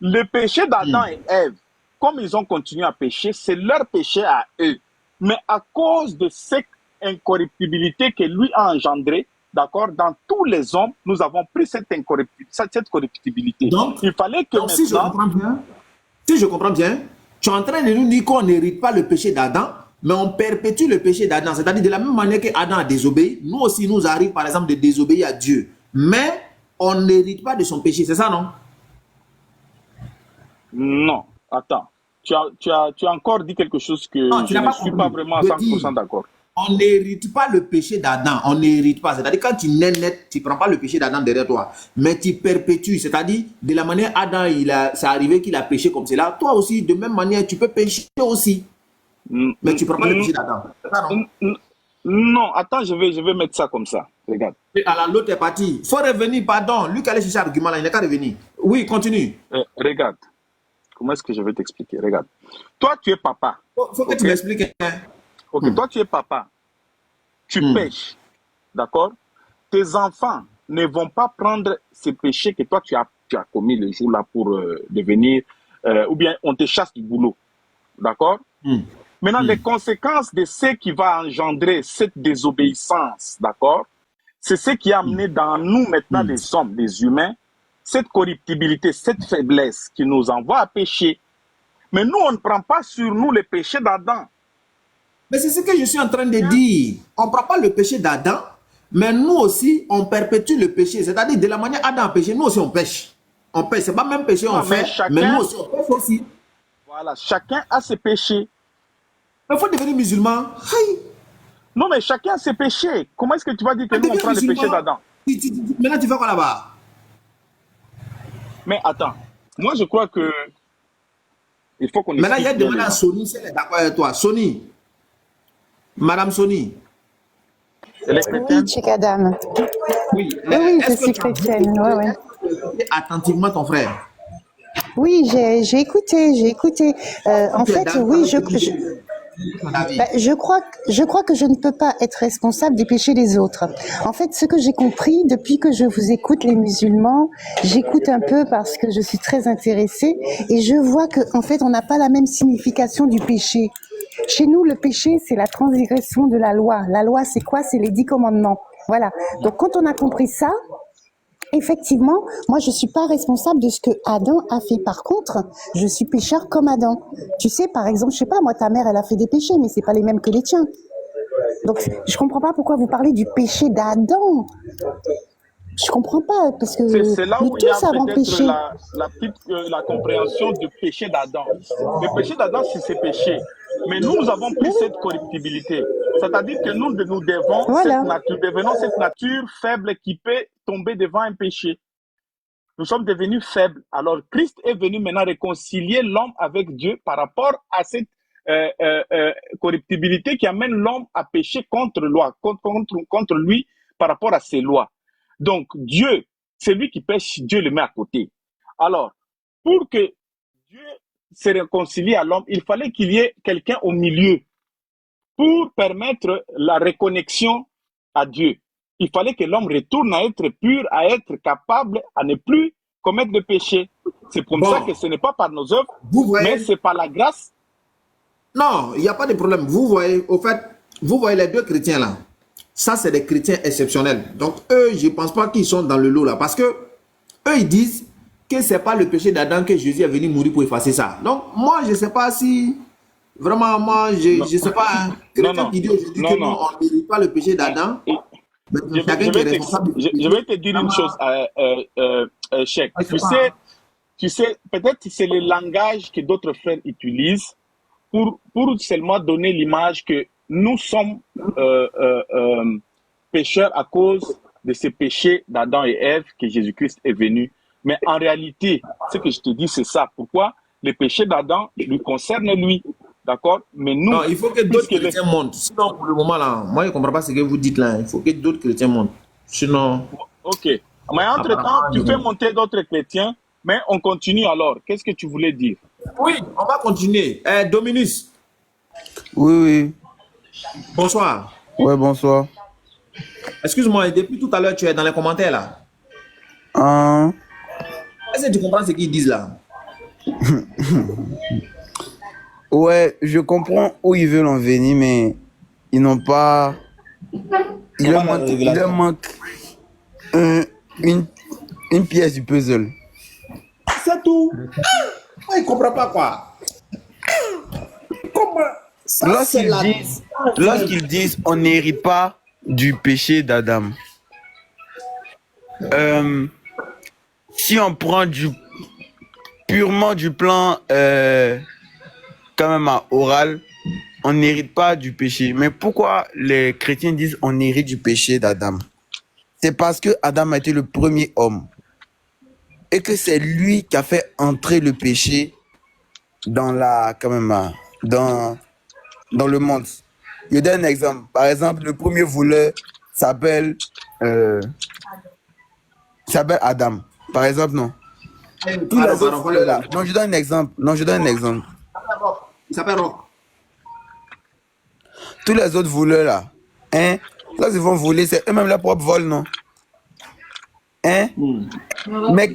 Le péché d'Adam et Ève, comme ils ont continué à pécher, c'est leur péché à eux. Mais à cause de cette incorruptibilité que lui a engendrée, d'accord, dans tous les hommes, nous avons pris cette corruptibilité. Donc, Il fallait que donc maintenant, si je comprends bien, tu es en train de nous dire qu'on n'hérite pas le péché d'Adam, mais on perpétue le péché d'Adam. C'est-à-dire de la même manière que Adam a désobéi, nous aussi nous arrive par exemple de désobéir à Dieu. Mais on n'hérite pas de son péché, c'est ça, non? non, attends, tu as encore dit quelque chose Non, que tu je n'as ne pas suis pas compris. vraiment à Je 100% dis, d'accord. on n'hérite pas le péché d'Adam, on n'hérite pas. C'est-à-dire quand tu nais net, tu ne prends pas le péché d'Adam derrière toi, mais tu perpétues. C'est-à-dire de la manière Adam, c'est arrivé qu'il a péché comme cela, toi aussi, de même manière, tu peux pécher aussi, Mm, mais mm, tu ne prends pas le mm, péché d'Adam. C'est ça, non? mm, mm. Non, attends, je vais mettre ça comme ça. Regarde. Et alors l'autre est parti. Il faut revenir, pardon. Lui qui allait chercher l'argument là, il n'est qu'à revenir. Oui, continue. Regarde. Comment est-ce que je vais t'expliquer? Regarde. Toi, tu es papa. Faut que tu Ok? m'expliques. Hein. Ok, toi, tu es papa. Tu pêches. D'accord? Tes enfants ne vont pas prendre ces péchés que toi, tu as commis le jour-là pour devenir, ou bien on te chasse du boulot. D'accord? Maintenant, les conséquences de ce qui va engendrer cette désobéissance, d'accord? C'est ce qui a amené dans nous maintenant, les hommes, les humains, cette corruptibilité, cette faiblesse qui nous envoie à pécher. Mais nous, on ne prend pas sur nous les péchés d'Adam. Mais c'est ce que je suis en train de dire. On ne prend pas le péché d'Adam, mais nous aussi, on perpétue le péché. C'est-à-dire, de la manière Adam a péché, nous aussi, on pêche. On pêche. Ce n'est pas même péché, on fait, mais nous aussi, on pêche aussi. Voilà, chacun a ses péchés. Mais il faut devenir musulman. Aïe. Non, mais chacun a ses péchés. Comment est-ce que tu vas dire que nous, on prend le péché d'Adam? Maintenant, tu vas quoi là-bas? Mais attends, moi, je crois que il faut qu'on explique. Maintenant, il y a demandé à Sony, si elle est d'accord avec toi. Sony, Madame Sony. Oui, Chikadam. Oui, Oui, je suis chrétienne. Ouais, ouais. Attentivement ton frère. Oui, j'ai écouté. En fait, oui, je crois que je ne peux pas être responsable des péchés des autres. En fait, ce que j'ai compris depuis que je vous écoute, les musulmans, j'écoute un peu parce que je suis très intéressée et je vois que, en fait, on n'a pas la même signification du péché. Chez nous, le péché, c'est la transgression de la loi. La loi, c'est quoi? C'est les 10 commandements. Voilà. Donc, quand on a compris ça, effectivement, moi, je suis pas responsable de ce que Adam a fait. Par contre, je suis pécheur comme Adam. Tu sais, par exemple, je sais pas, moi, ta mère, elle a fait des péchés, mais c'est pas les mêmes que les tiens. Donc, je comprends pas pourquoi vous parlez du péché d'Adam. Je comprends pas, parce que c'est là où il y a péché. peut-être la compréhension du péché d'Adam. Le péché d'Adam, c'est ses péchés. Mais nous avons pris cette corruptibilité. C'est-à-dire que nous devenons cette nature faible qui peut tomber devant un péché. Nous sommes devenus faibles. Alors, Christ est venu maintenant réconcilier l'homme avec Dieu par rapport à cette corruptibilité qui amène l'homme à pécher contre lui par rapport à ses lois. Donc, Dieu, c'est lui qui pêche, Dieu le met à côté. Alors, pour que Dieu se réconcilie à l'homme, il fallait qu'il y ait quelqu'un au milieu pour permettre la reconnexion à Dieu. Il fallait que l'homme retourne à être pur, à être capable, à ne plus commettre de péché. C'est comme ça que ce n'est pas par nos œuvres, mais c'est par la grâce. Non, il n'y a pas de problème. Vous voyez, au fait, vous voyez les deux chrétiens là. Ça, c'est des chrétiens exceptionnels. Donc, eux, je ne pense pas qu'ils sont dans le lot là. Parce que eux, ils disent que ce n'est pas le péché d'Adam que Jésus est venu mourir pour effacer ça. Donc, moi, je ne sais pas si... Vraiment, moi, je ne sais pas. Un chrétien qui dit aujourd'hui que non, on ne mérite pas le péché d'Adam. Je vais te dire une chose, Cheikh. Tu sais, peut-être c'est le langage que d'autres frères utilisent pour seulement donner l'image que nous sommes pécheurs à cause de ces péchés d'Adam et Ève que Jésus-Christ est venu. Mais en réalité, ce que je te dis, c'est ça. Pourquoi? Les péchés d'Adam lui concernent lui. D'accord? Mais nous... Non, il faut que d'autres chrétiens montent. Sinon, pour le moment, là, moi, je ne comprends pas ce que vous dites là. Il faut que d'autres chrétiens montent. Sinon... Ok. Mais entre-temps, tu fais monter d'autres chrétiens, mais on continue alors. Qu'est-ce que tu voulais dire? Oui, on va continuer. Dominus. Oui, oui. Bonsoir. Ouais, bonsoir. Excuse-moi, depuis tout à l'heure, tu es dans les commentaires là. Est-ce que tu comprends ce qu'ils disent là? Ouais, je comprends où ils veulent en venir, mais ils n'ont pas. Il leur manque un- une, une pièce du puzzle. C'est tout. Moi, il ne comprend pas quoi. Comment ça, c'est Lorsqu'ils la... disent, lorsqu'ils disent on n'hérite pas du péché d'Adam, si on prend purement du plan quand même oral, on n'hérite pas du péché. Mais pourquoi les chrétiens disent on hérite du péché d'Adam? C'est parce que Adam a été le premier homme et que c'est lui qui a fait entrer le péché dans dans le monde. Je donne un exemple. Par exemple, le premier voleur euh, s'appelle Adam. Par exemple, non. Tous les autres voleurs là. Non, je donne un exemple. Il s'appelle Rock. Tous les autres voleurs là, hein, lorsqu'ils vont voler, c'est eux-mêmes leur propre vol, non? Hein? Mais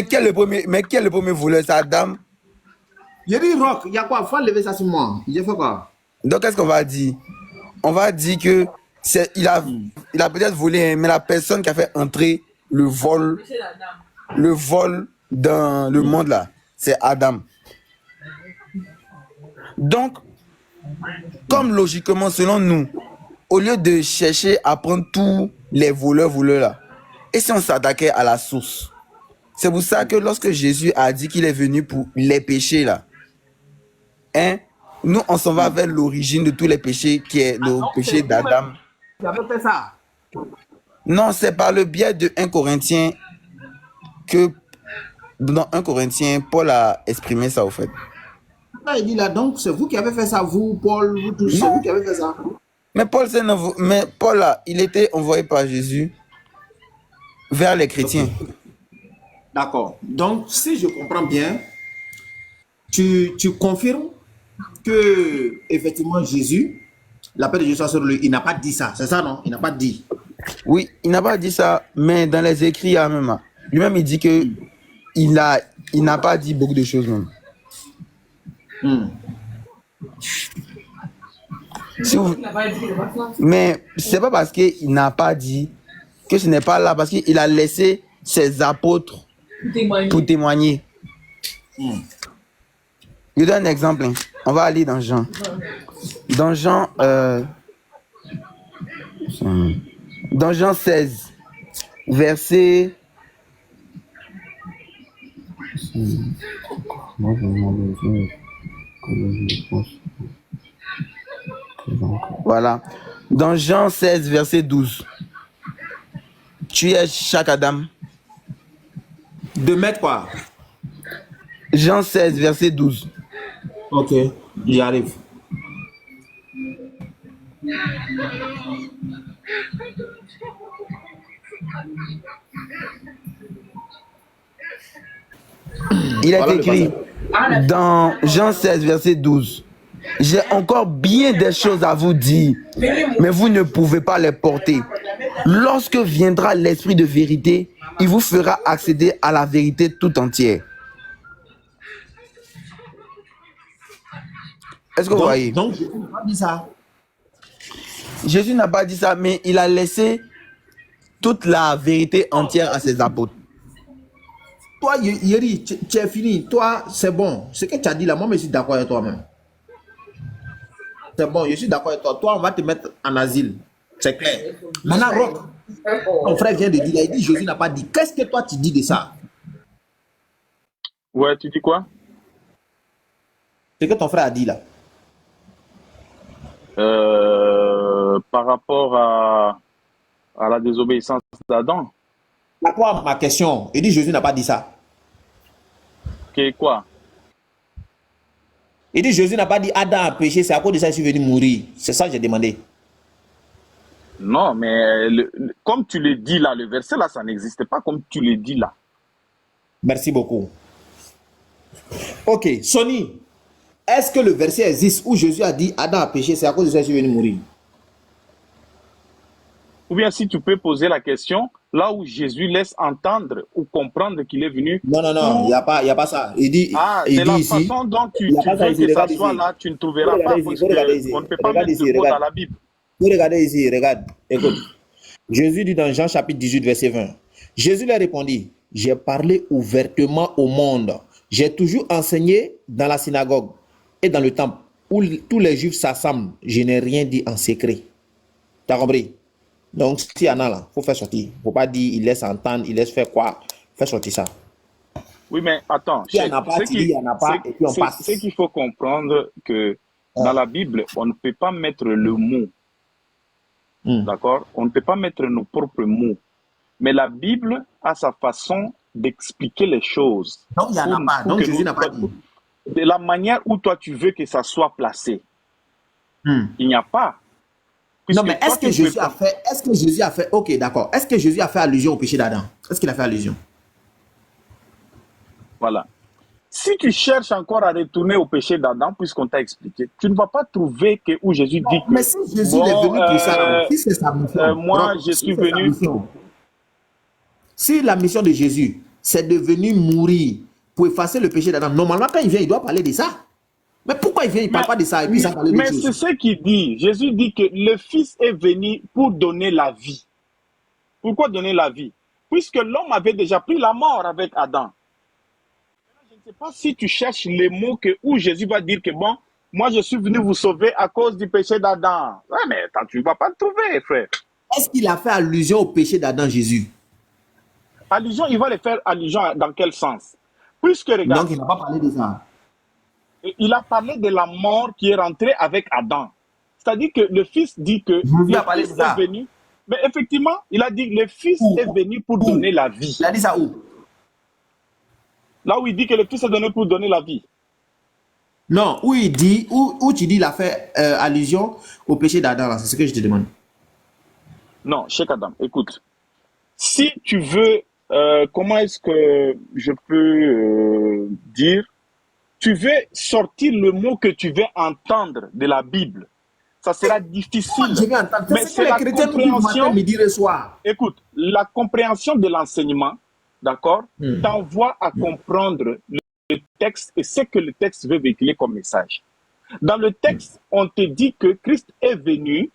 quel est le premier voleur? C'est Adam. J'ai dit Rock, il y a quoi? Il faut lever ça sur moi. J'ai fait quoi? Donc, qu'est-ce qu'on va dire? On va dire que il a peut-être volé, hein, mais la personne qui a fait entrer le vol dans le monde là, c'est Adam. Donc, comme logiquement, selon nous, au lieu de chercher à prendre tous les voleurs là, et si on s'attaquait à la source? C'est pour ça que lorsque Jésus a dit qu'il est venu pour les péchés là, hein, nous on s'en va vers l'origine de tous les péchés qui est le péché d'Adam. Tu avais fait ça? Non, c'est par le biais de 1 Corinthiens que dans 1 Corinthiens, Paul a exprimé ça au fait. Là, il dit là, donc c'est vous qui avez fait ça, vous, Paul, vous tous, c'est vous qui avez fait ça. Mais Paul là, il était envoyé par Jésus vers les chrétiens. D'accord. Donc, si je comprends bien, tu confirmes que effectivement Jésus, la paix de Jésus soit sur lui, il n'a pas dit ça, c'est ça, non? Il n'a pas dit. Oui, il n'a pas dit ça, mais dans les écrits, il y a même. Lui-même, il dit que il n'a pas dit beaucoup de choses même. Mais c'est pas parce qu'il n'a pas dit que ce n'est pas là, parce qu'il a laissé ses apôtres pour témoigner. Je donne un exemple. Hein. On va aller dans Jean. Dans Jean 16, verset... Voilà. Dans Jean 16, verset 12. Tu es chaque Adam. De mettre quoi? Jean 16, verset 12. Ok, j'y arrive. Il est écrit dans Jean 16, verset 12. J'ai encore bien des choses à vous dire, mais vous ne pouvez pas les porter. Lorsque viendra l'Esprit de vérité, il vous fera accéder à la vérité tout entière. Est-ce que vous voyez? Donc, Jésus n'a pas dit ça. Jésus n'a pas dit ça, mais il a laissé toute la vérité entière à ses apôtres. Toi, Yeri, tu es fini. Toi, c'est bon. Ce que tu as dit là, moi, je suis d'accord avec toi-même. C'est bon, je suis d'accord avec toi. Toi, on va te mettre en asile. C'est clair. Maintenant, Rock, ton frère vient de dire, il dit Jésus n'a pas dit. Qu'est-ce que toi, tu dis de ça? Ouais, tu dis quoi? Ce que ton frère a dit là. Par rapport à la désobéissance d'Adam. À quoi ma question? Il dit Jésus n'a pas dit ça. Que quoi? Il dit Jésus n'a pas dit Adam a péché, c'est à cause de ça qu'il est venu mourir. C'est ça que j'ai demandé. Non, mais comme tu le dis là, le verset là, ça n'existe pas comme tu le dis là. Merci beaucoup. Ok, Sonny, est-ce que le verset existe où Jésus a dit Adam a péché, c'est à cause de ça qu'il est venu mourir? Ou bien si tu peux poser la question, là où Jésus laisse entendre ou comprendre qu'il est venu Non, non, non, il pour... n'y a pas ça. Il dit de la ici, façon dont il n'y a tu pas ça veux ici, que ça regarde soit ici. là, tu ne Faut trouveras pas, regarder ici, parce faut regarder ici. qu'on ne peut pas Regarde mettre ici, de mots dans regarde. la Bible. Faut regarder ici, regarde. Écoute. Jésus dit dans Jean chapitre 18, verset 20. Jésus leur répondit, j'ai parlé ouvertement au monde. J'ai toujours enseigné dans la synagogue et dans le temple où tous les juifs s'assemblent. Je n'ai rien dit en secret. T'as compris? Donc, s'il y en a là, il faut faire sortir. Il ne faut pas dire, il laisse entendre, il laisse faire quoi. Faire sortir ça. Oui, mais attends, S'il n'y en a pas, tu dis, il n'y en a pas, et puis on passe. c'est qu'il faut comprendre que dans la Bible, on ne peut pas mettre le mot. D'accord? On ne peut pas mettre nos propres mots. Mais la Bible a sa façon d'expliquer les choses. Donc, il n'y en a pas. Donc, Jésus n'a pas dit. De la manière où toi, tu veux que ça soit placé. Il n'y a pas. Non, mais est-ce que Jésus a fait, ok, d'accord. Est-ce que Jésus a fait allusion au péché d'Adam? Est-ce qu'il a fait allusion? Voilà. Si tu cherches encore à retourner au péché d'Adam, puisqu'on t'a expliqué, tu ne vas pas trouver que où Jésus dit que... Mais si Jésus est venu pour ça, si c'est sa mission... moi, je suis venu... Si la mission de Jésus, c'est de venir mourir pour effacer le péché d'Adam, normalement, quand il vient, il doit parler de ça. Mais pourquoi il vient, il ne parle pas de ça et puis ça parle de choses? Mais c'est ce qu'il dit. Jésus dit que le Fils est venu pour donner la vie. Pourquoi donner la vie? Puisque l'homme avait déjà pris la mort avec Adam. Je ne sais pas si tu cherches les mots où Jésus va dire que bon, moi je suis venu vous sauver à cause du péché d'Adam. Ouais, mais tu ne vas pas le trouver, frère. Est-ce qu'il a fait allusion au péché d'Adam, Jésus? Allusion, il va le faire allusion dans quel sens? Puisque, regarde. Donc il n'a pas parlé de ça. Il a parlé de la mort qui est rentrée avec Adam. C'est-à-dire que le Fils dit que le Fils est venu. Mais effectivement, il a dit que le Fils est venu pour donner la vie. Il a dit ça où? Là où il dit que le Fils est venu pour donner la vie. Non, où il dit, où tu dis il a fait allusion au péché d'Adam, c'est ce que je te demande. Non, Cheikh Adam, écoute. Si tu veux, comment est-ce que je peux dire, tu veux sortir le mot que tu veux entendre de la Bible, ça sera difficile. Je vais entendre. Mais c'est la compréhension. Midi et soir. Écoute, la compréhension de l'enseignement, d'accord, t'envoie à comprendre le texte et ce que le texte veut véhiculer comme message. Dans le texte, on te dit que Christ est venu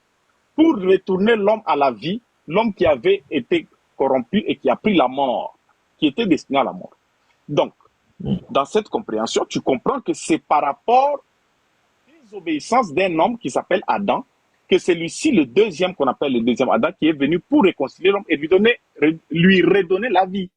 pour retourner l'homme à la vie, l'homme qui avait été corrompu et qui a pris la mort, qui était destiné à la mort. Donc, dans cette compréhension, tu comprends que c'est par rapport à la désobéissance d'un homme qui s'appelle Adam, que celui-ci, le deuxième qu'on appelle le deuxième Adam, qui est venu pour réconcilier l'homme et lui redonner la vie.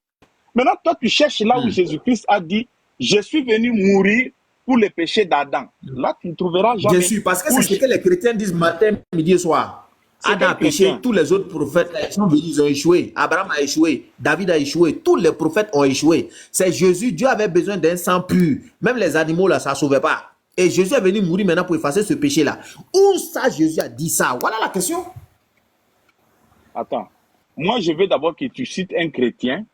Maintenant, toi, tu cherches là où Jésus-Christ a dit, je suis venu mourir pour les péchés d'Adam. Là, tu ne trouveras jamais. Bien sûr, parce que c'est ce que les chrétiens disent matin, midi et soir. Adam a péché, tous les autres prophètes sont venus, ils ont échoué. Abraham a échoué, David a échoué, tous les prophètes ont échoué. C'est Jésus, Dieu avait besoin d'un sang pur. Même les animaux là, ça ne sauvait pas. Et Jésus est venu mourir maintenant pour effacer ce péché-là. Où ça, Jésus a dit ça? Voilà la question. Attends, moi je veux d'abord que tu cites un chrétien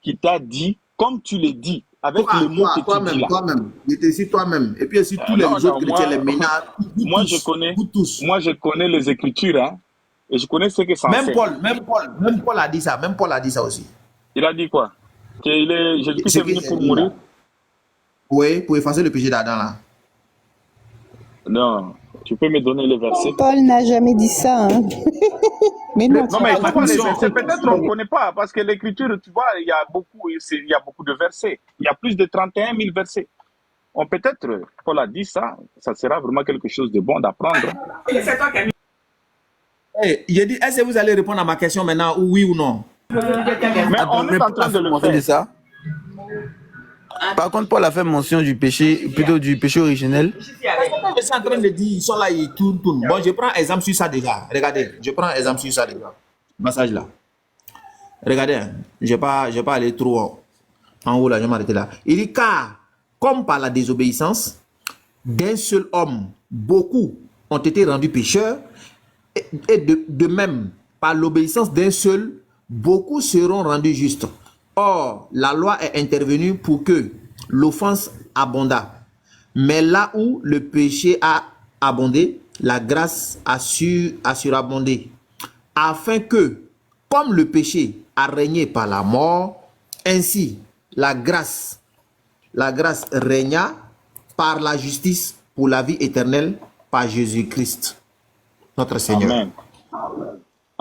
qui t'a dit, comme tu le dis, avec le mot que tu dis là. Toi-même, je te cite toi-même. Et puis aussi tous les autres chrétiens, les ménards, moi je connais les Écritures, hein. Et je connais ce que ça enseigne. Même Paul a dit ça. Même Paul a dit ça aussi. Il a dit quoi? Jésus-Christ est venu pour mourir? Oui, pour effacer le péché d'Adam là. Non, tu peux me donner le verset? Paul n'a jamais dit ça. Hein. Mais non, mais peut-être on ne connaît pas, parce que l'écriture, tu vois, il y a beaucoup de versets. Il y a plus de 31 000 versets. Peut-être, Paul a dit ça, ça sera vraiment quelque chose de bon d'apprendre. Hey, j'ai dit, est-ce que vous allez répondre à ma question maintenant, ou oui ou non? Mais on est en train de le faire. Ça. Par contre, Paul a fait mention du péché, plutôt du péché originel. Je suis en train de dire, ils sont là, ils tournent. Bon, je prends exemple sur ça déjà. Regardez, je prends exemple sur ça déjà. Passage là. Regardez, je ne vais pas aller trop en haut là, je vais m'arrêter là. Il dit, car, comme par la désobéissance d'un seul homme, beaucoup ont été rendus pécheurs, et de même, par l'obéissance d'un seul, beaucoup seront rendus justes. Or, la loi est intervenue pour que l'offense abondât. Mais là où le péché a abondé, la grâce a surabondé. afin que, comme le péché a régné par la mort, ainsi la grâce régna par la justice pour la vie éternelle par Jésus-Christ, notre Seigneur. Amen.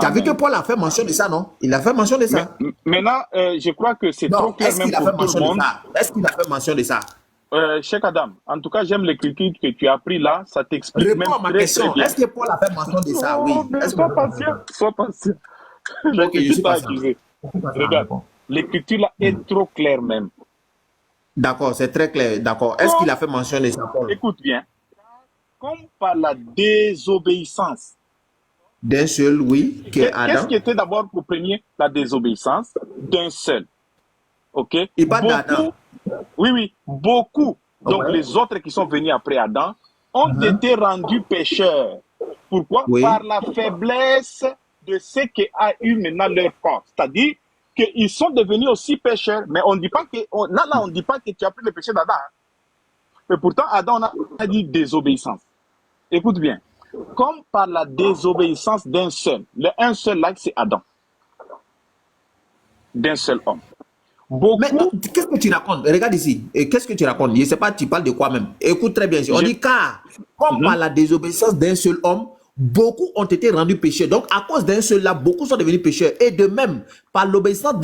Tu as vu Amen. que Paul a fait mention de ça, non? Il a fait mention de ça. Maintenant, je crois que c'est trop Non, clair est-ce même qu'il a pour fait tout le mention de monde. ça? Est-ce qu'il a fait mention de ça? Cheikh Adam, en tout cas, j'aime l'écriture que tu as pris là. Ça t'explique même Réponds à ma très, question. très bien. Est-ce que Paul a fait mention de ça? Oui. Oh, mais Est-ce que... sois patient. Sois patient. Ok, je L'écriture suis t'a patient. accusé. Je suis patient, Regarde, réponds. l'écriture là est trop claire même. D'accord, c'est très clair. D'accord. Est-ce qu'il a fait mention de ça, Paul? Écoute bien. Comme par la désobéissance. D'un seul, oui, qui est Qu'est-ce Adam. qui était d'abord pour premier la désobéissance d'un seul? Ok? Il parle d'Adam. Oui, beaucoup. Donc Ouais. les autres qui sont venus après Adam ont été rendus pécheurs. Pourquoi? Oui. Par la faiblesse de ce qui a eu maintenant leur corps. C'est-à-dire qu'ils sont devenus aussi pécheurs. Mais on ne dit pas que on dit pas que tu as pris le péché d'Adam. Hein. Mais pourtant, Adam on a dit désobéissance. Écoute bien. Comme par la désobéissance d'un seul. Le un seul là, c'est Adam. D'un seul homme. Beaucoup. Mais qu'est-ce que tu racontes? Regarde ici. Et qu'est-ce que tu racontes? Je ne sais pas, tu parles de quoi même. Écoute très bien. On dit car, comme par la désobéissance d'un seul homme, beaucoup ont été rendus pécheurs. Donc, à cause d'un seul là, beaucoup sont devenus pécheurs. Et de même, par l'obéissance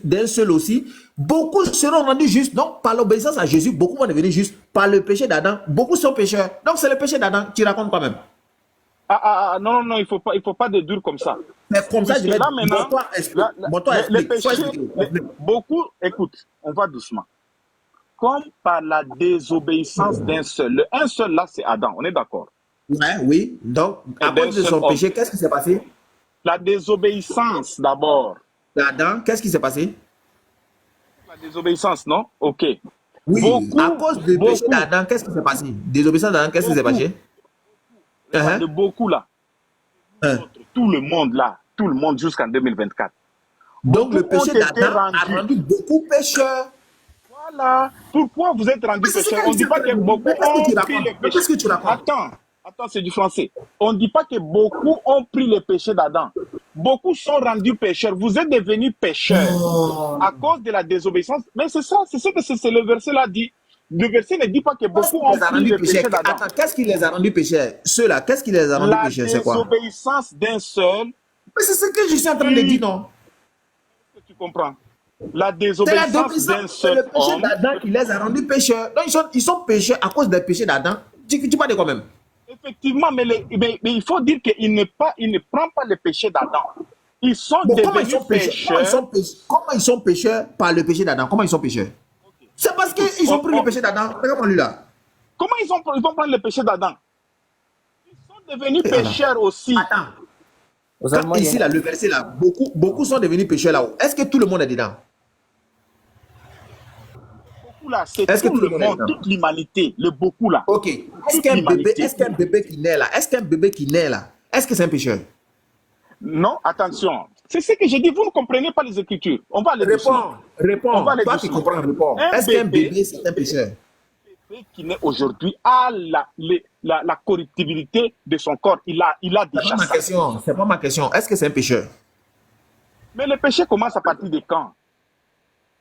d'un seul aussi, beaucoup seront rendus justes. Donc, par l'obéissance à Jésus, beaucoup vont devenir justes. Par le péché d'Adam, beaucoup sont pécheurs. Donc, c'est le péché d'Adam. Tu racontes quoi même? Non, il faut pas de dur comme ça. Mais comme ça, Puisque je vais là maintenant, les péchés, beaucoup, écoute, on va doucement. Comme par la désobéissance d'un seul. Le un seul là, c'est Adam, on est d'accord? Ouais, oui. Donc, à cause de son péché, qu'est-ce qui s'est passé? La désobéissance d'abord. Adam, qu'est-ce qui s'est passé? La désobéissance, non? Ok. Oui, Beaucoup, à cause du péché d'Adam, qu'est-ce qui s'est passé? Désobéissance d'Adam, qu'est-ce qui s'est passé? De beaucoup là. Tout le monde là. Tout le monde jusqu'en 2024. Donc, le Beaucoup péché ont été d'Adam a rendus. rendu beaucoup pécheurs. Voilà. Pourquoi vous êtes rendus Mais c'est pécheurs? ça On ne dit pas que beaucoup Mais qu'est-ce que tu ont pris racontes? les Mais péchés. qu'est-ce que tu racontes? Attends, c'est du français. On ne dit pas que beaucoup ont pris les péchés d'Adam. Beaucoup sont rendus pécheurs. Vous êtes devenus pécheurs à cause de la désobéissance. Mais c'est ça, c'est ce que le verset là dit. Le verset ne dit pas que Qu'est-ce beaucoup qui ont les a pris rendus les péchés pécheurs? d'Adam. Attends, qu'est-ce qui les a rendus pécheurs? Ceux-là, qu'est-ce qui les a rendus La pécheurs? C'est quoi? désobéissance d'un seul, Mais c'est ce que je suis en train de dire, non? tu comprends? La C'est la désobéissance d'un désobéissance, c'est seul le péché homme. d'Adam qui les a rendus pécheurs. Donc, ils sont pécheurs à cause des péchés d'Adam. Tu parles de quoi même? Effectivement, mais il faut dire qu'il ne prend pas le péché d'Adam. Ils sont Bon, comment ils devenus sont pécheurs? pécheurs. Comment ils sont pécheurs par le péché d'Adam? Comment ils sont pécheurs? C'est parce qu'ils ont pris le péché d'Adam. Regarde-moi lui là. Comment ils vont prendre le péché d'Adam? Ils sont devenus pécheurs aussi. Attends. Quand, ici, là, le verset là, beaucoup sont devenus pécheurs là-haut. Est-ce que tout le monde est dedans? Beaucoup là, c'est Est-ce que tout le monde, toute l'humanité, le beaucoup là. Ok. Est-ce Toute qu'un l'humanité. bébé qui naît là, est-ce que c'est un pécheur? Non, attention. C'est ce que j'ai dit, vous ne comprenez pas les Écritures. On va aller doucement. Réponds. On va aller Toi qui doucement. comprends, réponds. Un Est-ce qu'un bébé- bébé c'est un pécheur? Le bébé qui naît aujourd'hui a la corruptibilité de son corps. Il a C'est pas déjà ma ça. question. C'est pas ma question. Est-ce que c'est un pécheur? Mais le péché commence à partir de quand?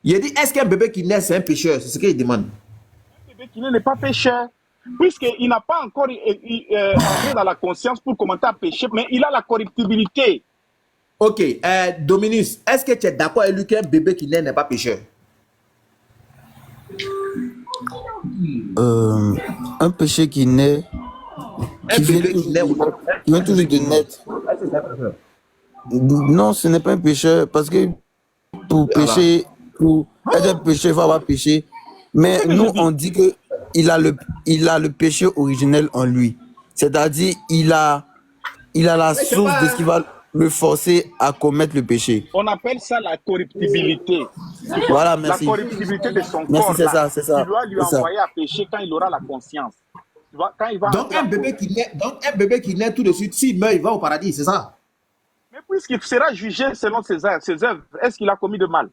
Il dit, est-ce qu'un bébé qui naît c'est un pécheur? C'est ce qu'il demande. Le bébé qui naît n'est pas pécheur. Puisqu'il n'a pas encore entré dans la conscience pour commencer à pécher, mais il a la corruptibilité. Ok. Dominus, est-ce que tu es d'accord avec lui qu'un bébé qui naît n'est pas pécheur? Un péché qui naît, Un bébé qui naît ou qui vient toujours de naître. Est-ce que c'est un pécheur? Non, ce n'est pas un péché parce que pour pécher, pour être un péché, il faut avoir péché. Mais nous, on dit que il a le péché originel en lui. C'est-à-dire, il a la c'est source pas- de ce qui va le forcer à commettre le péché. On appelle ça la corruptibilité. Voilà, La merci. corruptibilité de son Merci, corps. c'est là, ça, c'est ça, qui doit lui c'est ça. envoyer à pécher quand il aura la conscience. Tu vois, quand il va Donc entrer un en- bébé qui naît tout de suite, s'il meurt, il va au paradis, c'est ça? Mais puisqu'il sera jugé selon ses œuvres, est-ce qu'il a commis de mal?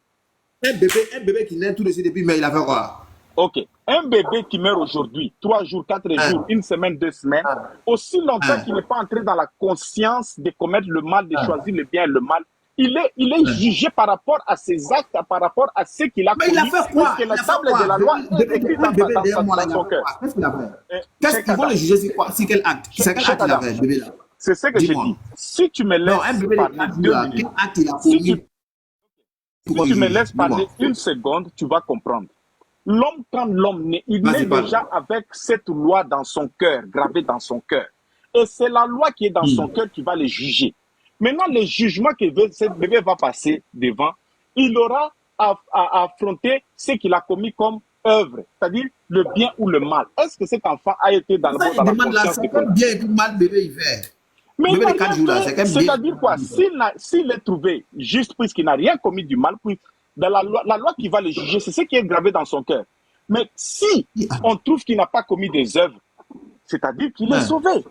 Un bébé qui naît tout de suite et puis il meurt, il a fait quoi? Ok. Un bébé qui meurt aujourd'hui, 3 jours, 4 jours, 1 semaine, 2 semaines, aussi longtemps qu'il n'est pas entré dans la conscience de commettre le mal, de choisir le bien et le mal, il est jugé par rapport à ses actes, par rapport à ce qu'il a Mais il a commis. fait quoi? Parce que la table de la loi est écrite dans son cœur. Qu'est-ce qu'il a fait? Qu'est-ce qu'ils vont le juger? C'est quoi? C'est quel acte? C'est quel acte il a fait, bébé là? C'est ce que je dis. Si tu me Non, un laisses bébé parler de 2 là, minutes, quel acte il a si commis? tu me laisses parler 1 seconde, tu vas comprendre. L'homme, quand l'homme naît, il naît déjà avec cette loi dans son cœur, gravée dans son cœur. Et c'est la loi qui est dans son cœur qui va le juger. Maintenant, le jugement que ce bébé va passer devant, il aura à affronter ce qu'il a commis comme œuvre, c'est-à-dire le bien ou le mal. Est-ce que cet enfant a été dans la conscience de quel bien et quel mal bébé il fait? Mais Bébé de 4 jours là, c'est quel bien? c'est-à-dire quoi? S'il est trouvé juste puisqu'il n'a rien commis du mal, puis dans la loi qui va le juger, c'est ce qui est gravé dans son cœur. Mais si on trouve qu'il n'a pas commis des œuvres, c'est-à-dire qu'il est sauvé,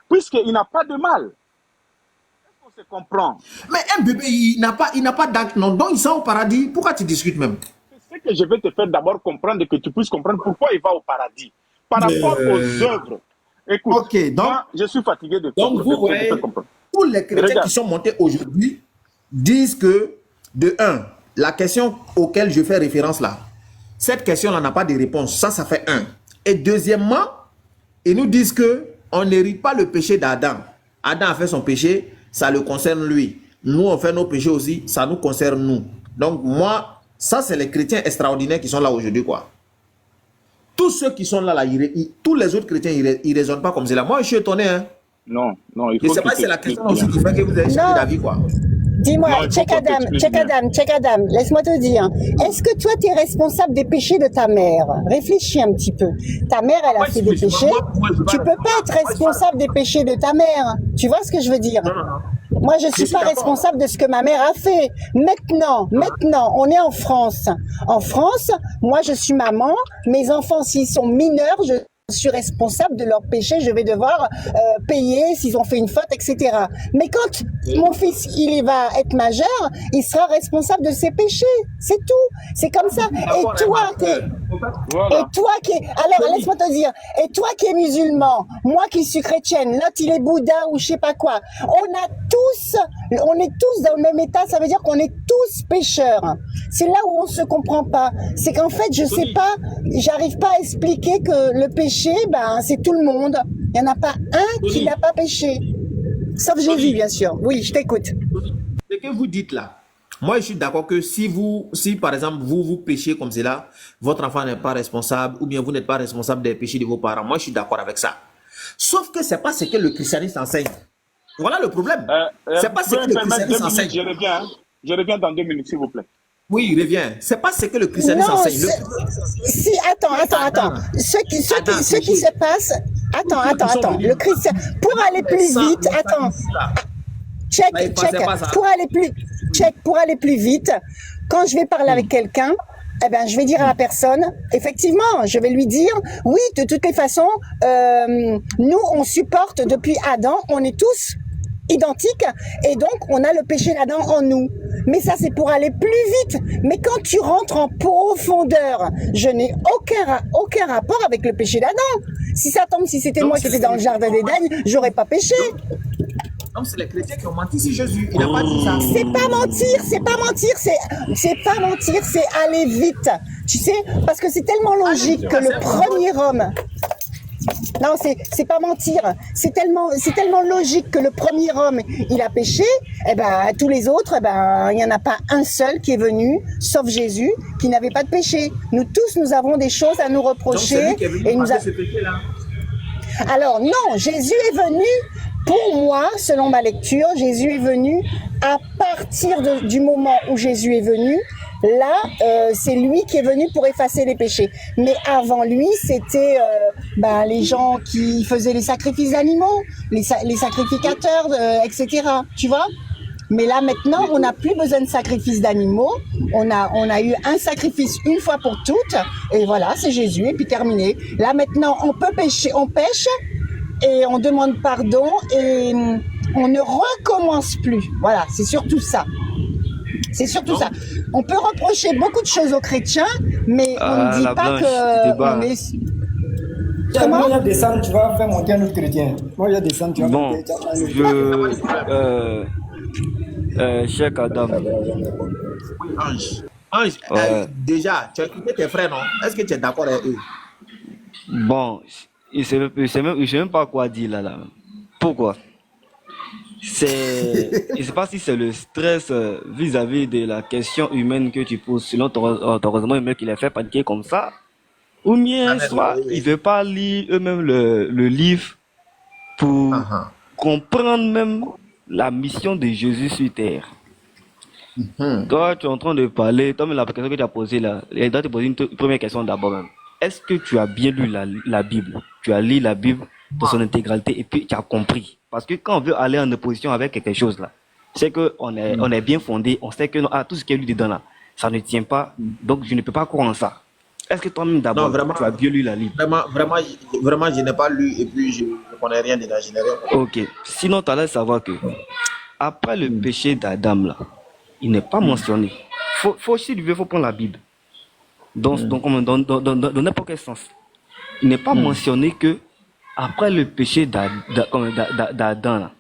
puisqu'il n'a pas de mal. Est-ce qu'on se comprend? Mais un bébé, il n'a pas d'acte, non, donc il sera au paradis. Pourquoi tu discutes même? C'est ce que je vais te faire d'abord comprendre, que tu puisses comprendre pourquoi il va au paradis. Par rapport aux œuvres. Écoute, ok, donc, moi, je suis fatigué de donc vous voyez, tous les chrétiens qui sont montés aujourd'hui disent que, de un, la question auquel je fais référence là, cette question-là n'a pas de réponse. Ça fait un. Et deuxièmement, ils nous disent que on n'hérite pas le péché d'Adam. Adam a fait son péché, ça le concerne lui. Nous, on fait nos péchés aussi, ça nous concerne nous. Donc moi, ça c'est les chrétiens extraordinaires qui sont là aujourd'hui, quoi. Tous ceux qui sont là, tous les autres chrétiens, ils ne raisonnent pas comme cela. Moi, je suis étonné. Hein. Non, il faut. Je ne sais pas si c'est la question aussi qui fait que vous avez changé d'avis, quoi. Dis-moi, check Adam, laisse-moi te dire. Est-ce que toi, tu es responsable des péchés de ta mère? Réfléchis un petit peu. Ta mère, elle a fait des péchés. Tu peux pas être responsable des péchés de ta mère. Tu vois ce que je veux dire? Moi, je suis pas responsable de ce que ma mère a fait. Maintenant, on est en France. En France, moi, je suis maman. Mes enfants, s'ils sont mineurs, je suis responsable de leurs péchés, je vais devoir payer s'ils ont fait une faute, etc. Mais quand mon fils il va être majeur, il sera responsable de ses péchés, c'est tout, c'est comme ça. Et toi qui es, alors laisse-moi te dire, et toi qui es musulman, moi qui suis chrétienne, l'autre il est bouddha ou je sais pas quoi, on est tous dans le même état, ça veut dire qu'on est tous pécheurs. C'est là où on se comprend pas, c'est qu'en fait je sais pas, j'arrive pas à expliquer que le péché, ben, c'est tout le monde. Il n'y en a pas un qui n'a pas péché. Sauf Jésus, bien sûr. Oui, je t'écoute. Ce que vous dites là, moi je suis d'accord que si par exemple vous péchez comme cela, votre enfant n'est pas responsable ou bien vous n'êtes pas responsable des péchés de vos parents. Moi je suis d'accord avec ça. Sauf que c'est pas ce que le christianisme enseigne. Voilà le problème. C'est pas ce que le christianisme enseigne. Je reviens dans 2 minutes, s'il vous plaît. Oui, il revient. C'est pas ce que le christianisme enseigne. Si, attends. Ce qui se passe. Attends. Le christian. Pour aller plus vite, attends. Check. Pour aller plus vite, quand je vais parler avec quelqu'un, eh ben, je vais dire à la personne, effectivement, je vais lui dire, oui, de toutes les façons, nous, on supporte depuis Adam, on est tous identiques et donc on a le péché d'Adam en nous. Mais ça c'est pour aller plus vite. Mais quand tu rentres en profondeur, je n'ai aucun rapport avec le péché d'Adam. Si ça tombe, si c'était moi qui étais dans le jardin d'Éden, j'aurais pas péché. Donc c'est les chrétiens qui ont menti sur Jésus. Il n'a pas dit ça. C'est pas mentir, c'est aller vite. Tu sais, parce que c'est tellement logique que le premier homme. Non, c'est pas mentir. C'est tellement logique que le premier homme, il a péché. Eh ben, tous les autres, eh ben, il n'y en a pas un seul qui est venu, sauf Jésus, qui n'avait pas de péché. Nous tous, nous avons des choses à nous reprocher. Donc, c'est lui qui est venu et nous ce péché-là. Alors non, Jésus est venu. Pour moi, selon ma lecture, Jésus est venu à partir du moment où Jésus est venu. Là, c'est lui qui est venu pour effacer les péchés. Mais avant lui, c'était les gens qui faisaient les sacrifices d'animaux, les sacrificateurs, etc. Tu vois? Mais là, maintenant, on n'a plus besoin de sacrifices d'animaux. On a eu un sacrifice une fois pour toutes. Et voilà, c'est Jésus. Et puis terminé. Là, maintenant, on peut pécher, on pêche. Et on demande pardon. Et on ne recommence plus. Voilà, c'est surtout ça. C'est surtout ça. On peut reprocher beaucoup de choses aux chrétiens, Mais on ne dit La pas blanche, c'était qu'on bas. est... Moi, Comment? il y a des sangs, tu vas faire monter un autre chrétien. Moi, il y a des sangs, tu vas Bon, monter un autre. Cheikh Adam, Oui, Ange. Ange, ouais. déjà, tu as écouté tes frères, non? Est-ce que tu es d'accord avec eux? Bon, il sait même pas quoi dire là. Pourquoi? Je sais pas si c'est le stress vis-à-vis de la question humaine que tu poses, selon ton raisonnement humain qui les fait paniquer comme ça, ou bien soit Oui, ils oui. veulent pas lire eux-mêmes le livre pour Ah, ah. comprendre même la mission de Jésus sur terre. Toi, tu es en train de parler, toi, la question que tu as posée là, il doit te poser une première question d'abord même. Est-ce que tu as bien lu la Bible? Tu as lu la Bible dans son intégralité et puis tu as compris? Parce que quand on veut aller en opposition avec quelque chose là, c'est que on est bien fondé, on sait que tout ce qui est lu dedans là, ça ne tient pas, donc je ne peux pas croire en ça. Est-ce que toi-même Non, d'abord, vraiment, tu as bien lu la Bible? vraiment, je n'ai pas lu et puis je ne connais rien de la génération. Ok. Sinon, tu allais savoir que après le péché d'Adam là, il n'est pas mentionné. Si tu veux, faut prendre la Bible. Dans n'importe quel sens. Il n'est pas mentionné que après le péché d'Adam, là,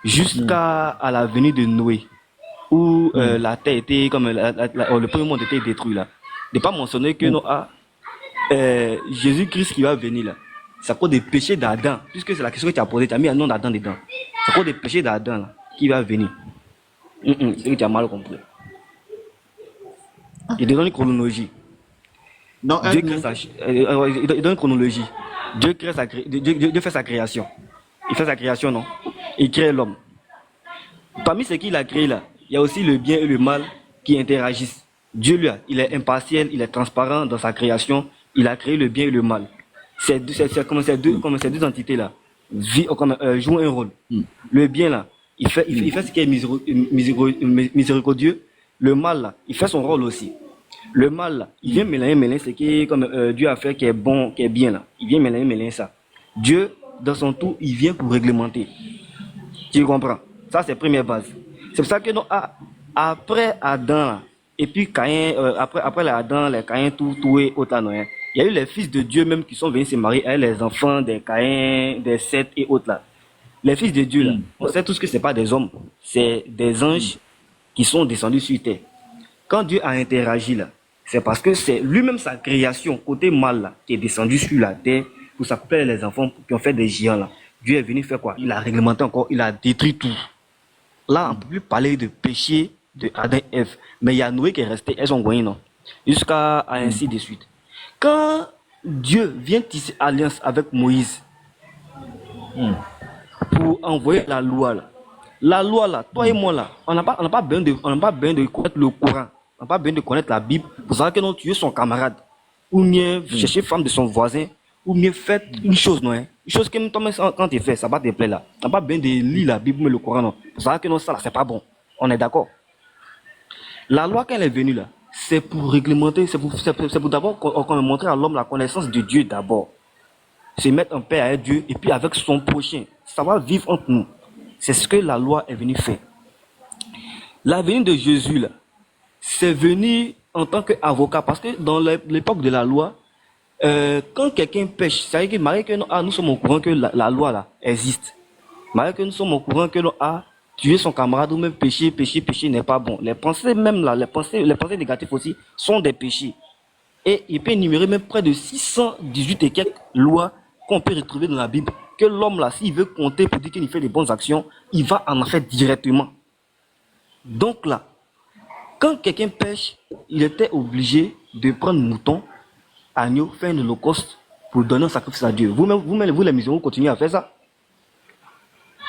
jusqu'à à la venue de Noé, où la terre était comme le premier monde était détruit là. Il n'est pas mentionné que Jésus-Christ qui va venir là. C'est à cause des péchés d'Adam, puisque c'est la question que tu as posée, tu as mis un nom d'Adam dedans. C'est à cause des péchés d'Adam là, qui va venir. C'est que tu as mal compris. Il te donne une chronologie. Non, Dieu il donne une chronologie. Dieu fait sa création. Il fait sa création, non? Il crée l'homme. Parmi ce qu'il a créé là, il y a aussi le bien et le mal qui interagissent. Dieu, lui, il est impartiel, il est transparent dans sa création. Il a créé le bien et le mal. Ces deux entités-là jouent un rôle. Le bien, là, il fait ce qui est miséricordieux. Le mal, là, il fait son rôle aussi. Le mal, là, il vient mélanger ce qui est comme Dieu a fait qui est bon, qui est bien, là. Il vient mélanger ça. Dieu, dans son tour, il vient pour réglementer. Tu comprends? Ça, c'est la première base. C'est pour ça que après Adam, là, et puis Caïn, après Adam, les Caïn, tout et autres, là, non, hein. Il y a eu les fils de Dieu même qui sont venus se marier avec les enfants des Caïn, des Seth et autres là. Les fils de Dieu là, on sait tous que c'est pas des hommes, c'est des anges qui sont descendus sur terre. Quand Dieu a interagi là, c'est parce que c'est lui-même sa création, côté mal là, qui est descendu sur la terre pour s'accoupler les enfants qui ont fait des géants là. Dieu est venu faire quoi? Il a réglementé encore, il a détruit tout. Là, on ne peut plus parler de péché de Adam et Ève, mais il y a Noé qui est resté, elles ont gagné, non? Jusqu'à ainsi de suite. Quand Dieu vient tisser alliance avec Moïse pour envoyer la loi là, toi et moi là, on n'a pas besoin de connaître le Coran, on n'a pas besoin de connaître la Bible pour savoir que non, tu es son camarade, ou bien chercher femme de son voisin, ou bien faire une chose, non, hein? Une chose que toi-même quand tu fais, ça va te plaire là. On n'a pas besoin de lire la Bible mais le Coran, non, pour savoir que non, ça là, c'est pas bon. On est d'accord. La loi quand elle est venue là, c'est pour réglementer, c'est pour d'abord qu'on montrer à l'homme la connaissance de Dieu d'abord. Se mettre en paix avec Dieu et puis avec son prochain. Ça va vivre entre nous. C'est ce que la loi est venue faire. La venue de Jésus là, c'est venu en tant qu'avocat parce que dans l'époque de la loi, quand quelqu'un pêche, ça veut dire que nous sommes au courant que la loi là existe. Malgré que nous sommes au courant que tuer son camarade ou même péché n'est pas bon. Les pensées même là, les pensées négatives aussi sont des péchés. Et il peut énumérer même près de 618 et quelques lois qu'on peut retrouver dans la Bible. Que l'homme là, s'il veut compter pour dire qu'il fait des bonnes actions, il va en faire directement. Donc là, quand quelqu'un pêche, il était obligé de prendre mouton, agneau, faire un holocauste pour donner un sacrifice à Dieu. Vous les musulmans, vous continuez à faire ça.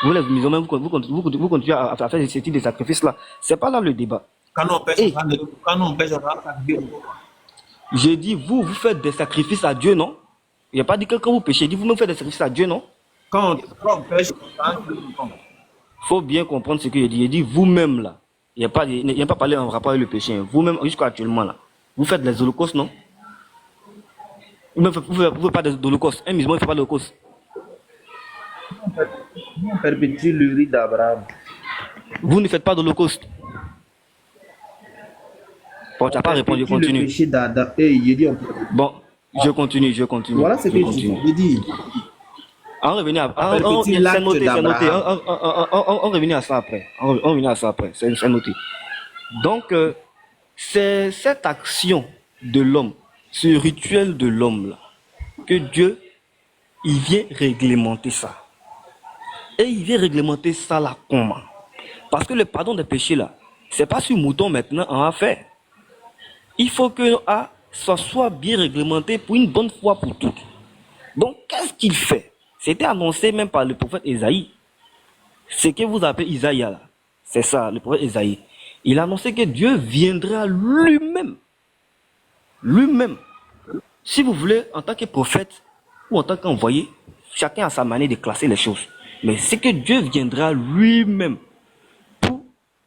Vous les musulmans, vous continuez à faire ce type de sacrifice-là. C'est pas là le débat. Quand on pêche, on va sacrifier. J'ai dit, vous faites des sacrifices à Dieu, non? Il n'y a pas dit que quand vous péchez, il dit vous-même faites des sacrifices à Dieu, non? Quand on pêche, il faut bien comprendre ce que j'ai dit. Il dit vous-même là. Il n'y a pas parlé en rapport avec le péché. Vous-même, jusqu'à actuellement là. Vous faites des holocaustes, non? Vous ne faites pas des holocaustes. Un musulman ne fait pas d'holocauste. on perpétue le rite d'Abraham. Vous ne faites pas d'holocauste. Bon, tu n'as pas répondu, Le continue. péché d'Adam. Il dit, Bon, je continue. voilà ce que je je continue. dis. On revenait à... Perpétue c'est l'acte noté, c'est noté. d'Abraham. On revenait à ça après. On revenait à ça après, c'est noté. Donc, c'est cette action de l'homme, ce rituel de l'homme là, que Dieu, il vient réglementer ça. Et il vient réglementer ça là comment? Parce que le pardon des péchés là, c'est pas sur mouton maintenant on va faire. Il faut que ça soit bien réglementé pour une bonne fois pour toutes. Donc, qu'est-ce qu'il fait? C'était annoncé même par le prophète Ésaïe. Ce que vous appelez Isaïe là, c'est ça, le prophète Ésaïe. Il a annoncé que Dieu viendra lui-même. Lui-même. Si vous voulez, en tant que prophète ou en tant qu'envoyé, chacun a sa manière de classer les choses. Mais c'est que Dieu viendra lui-même pour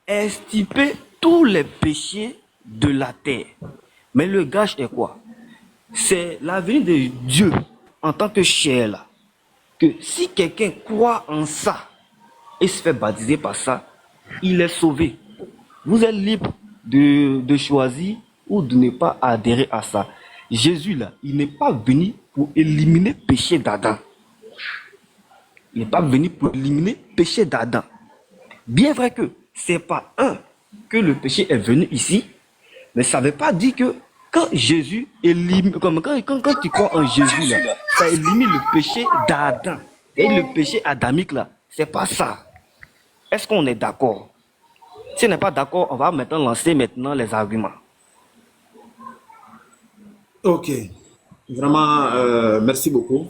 extirper tous les péchés de la terre. Mais le gage est quoi? C'est la venue de Dieu en tant que chair là. Que si quelqu'un croit en ça et se fait baptiser par ça, il est sauvé. Vous êtes libre de choisir ou de ne pas adhérer à ça. Jésus là, il n'est pas venu pour éliminer le péché d'Adam. Il n'est pas venu pour éliminer le péché d'Adam. Bien vrai que c'est pas que le péché est venu ici, mais ça ne veut pas dire que quand Jésus élimine, quand tu crois en Jésus là, ça élimine le péché d'Adam. Et le péché adamique là, c'est pas ça. Est-ce qu'on est d'accord? Si on n'est pas d'accord, on va maintenant lancer les arguments. Ok. Vraiment, merci beaucoup.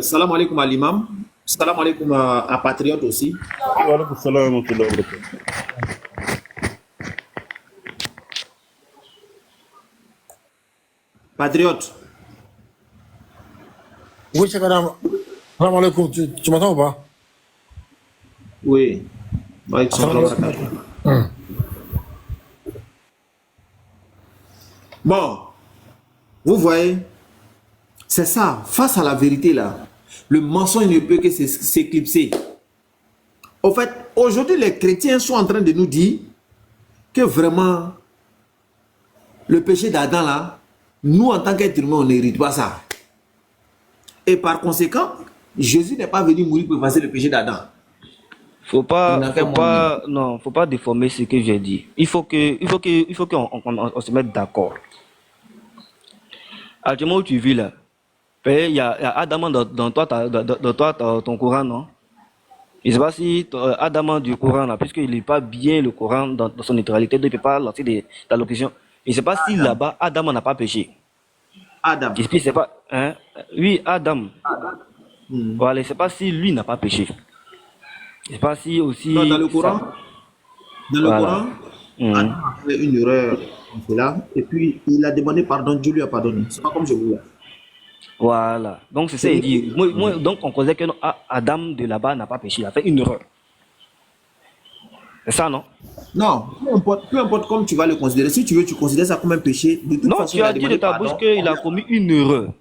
Salam alaikum à l'imam. Salam alaikum à Patriote aussi. Patriote. Oui, Chakadam. Salam alaikum. Tu m'entends ou pas? Oui. Bon, vous voyez, c'est ça, face à la vérité là, le mensonge ne peut que s'éclipser. Au fait, aujourd'hui, les chrétiens sont en train de nous dire que vraiment, le péché d'Adam là, nous en tant qu'être humain, on n'hérite pas ça. Et par conséquent, Jésus n'est pas venu mourir pour effacer le péché d'Adam. Faut pas déformer ce que j'ai dit. Il faut qu'on se mette d'accord. Actuellement où tu vis là, il y a Adam dans ton Coran, non? Je ne sais pas si Adam du Coran là, puisqu'il n'est pas bien le Coran dans son neutralité, il ne peut pas lancer ta locution. Je ne sais pas si là-bas Adam n'a pas péché. Adam. C'est pas, hein? Oui, Adam. Voilà, je ne sais pas si lui n'a pas péché. Je ne sais pas si aussi. Non, dans le Coran, Adam a fait une erreur là, et puis il a demandé pardon, Dieu lui a pardonné. C'est pas comme je voulais. Voilà. Donc c'est ça, il dit. Donc on connaît que Adam de là-bas n'a pas péché, il a fait une erreur. C'est ça, non? Non, peu importe comme tu vas le considérer. Si tu veux, tu considères ça comme un péché. De toute non, façon, tu as dit de ta bouche qu'il a commis une erreur.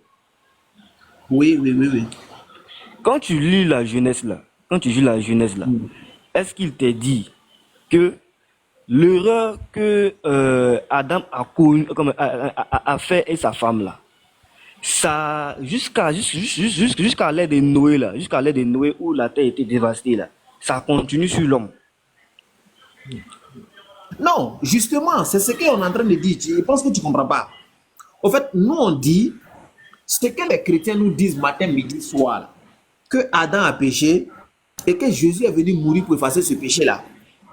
Oui. Quand tu lis la Genèse là, est-ce qu'il t'a dit que l'erreur que Adam a fait et sa femme là, ça jusqu'à l'ère de Noé là, jusqu'à l'ère de Noé où la terre était dévastée là, ça continue sur l'homme? Non, justement, c'est ce qu'on est en train de dire. Je pense que tu ne comprends pas. En fait, nous on dit ce que les chrétiens nous disent matin, midi, soir, là, que Adam a péché et que Jésus est venu mourir pour effacer ce péché-là.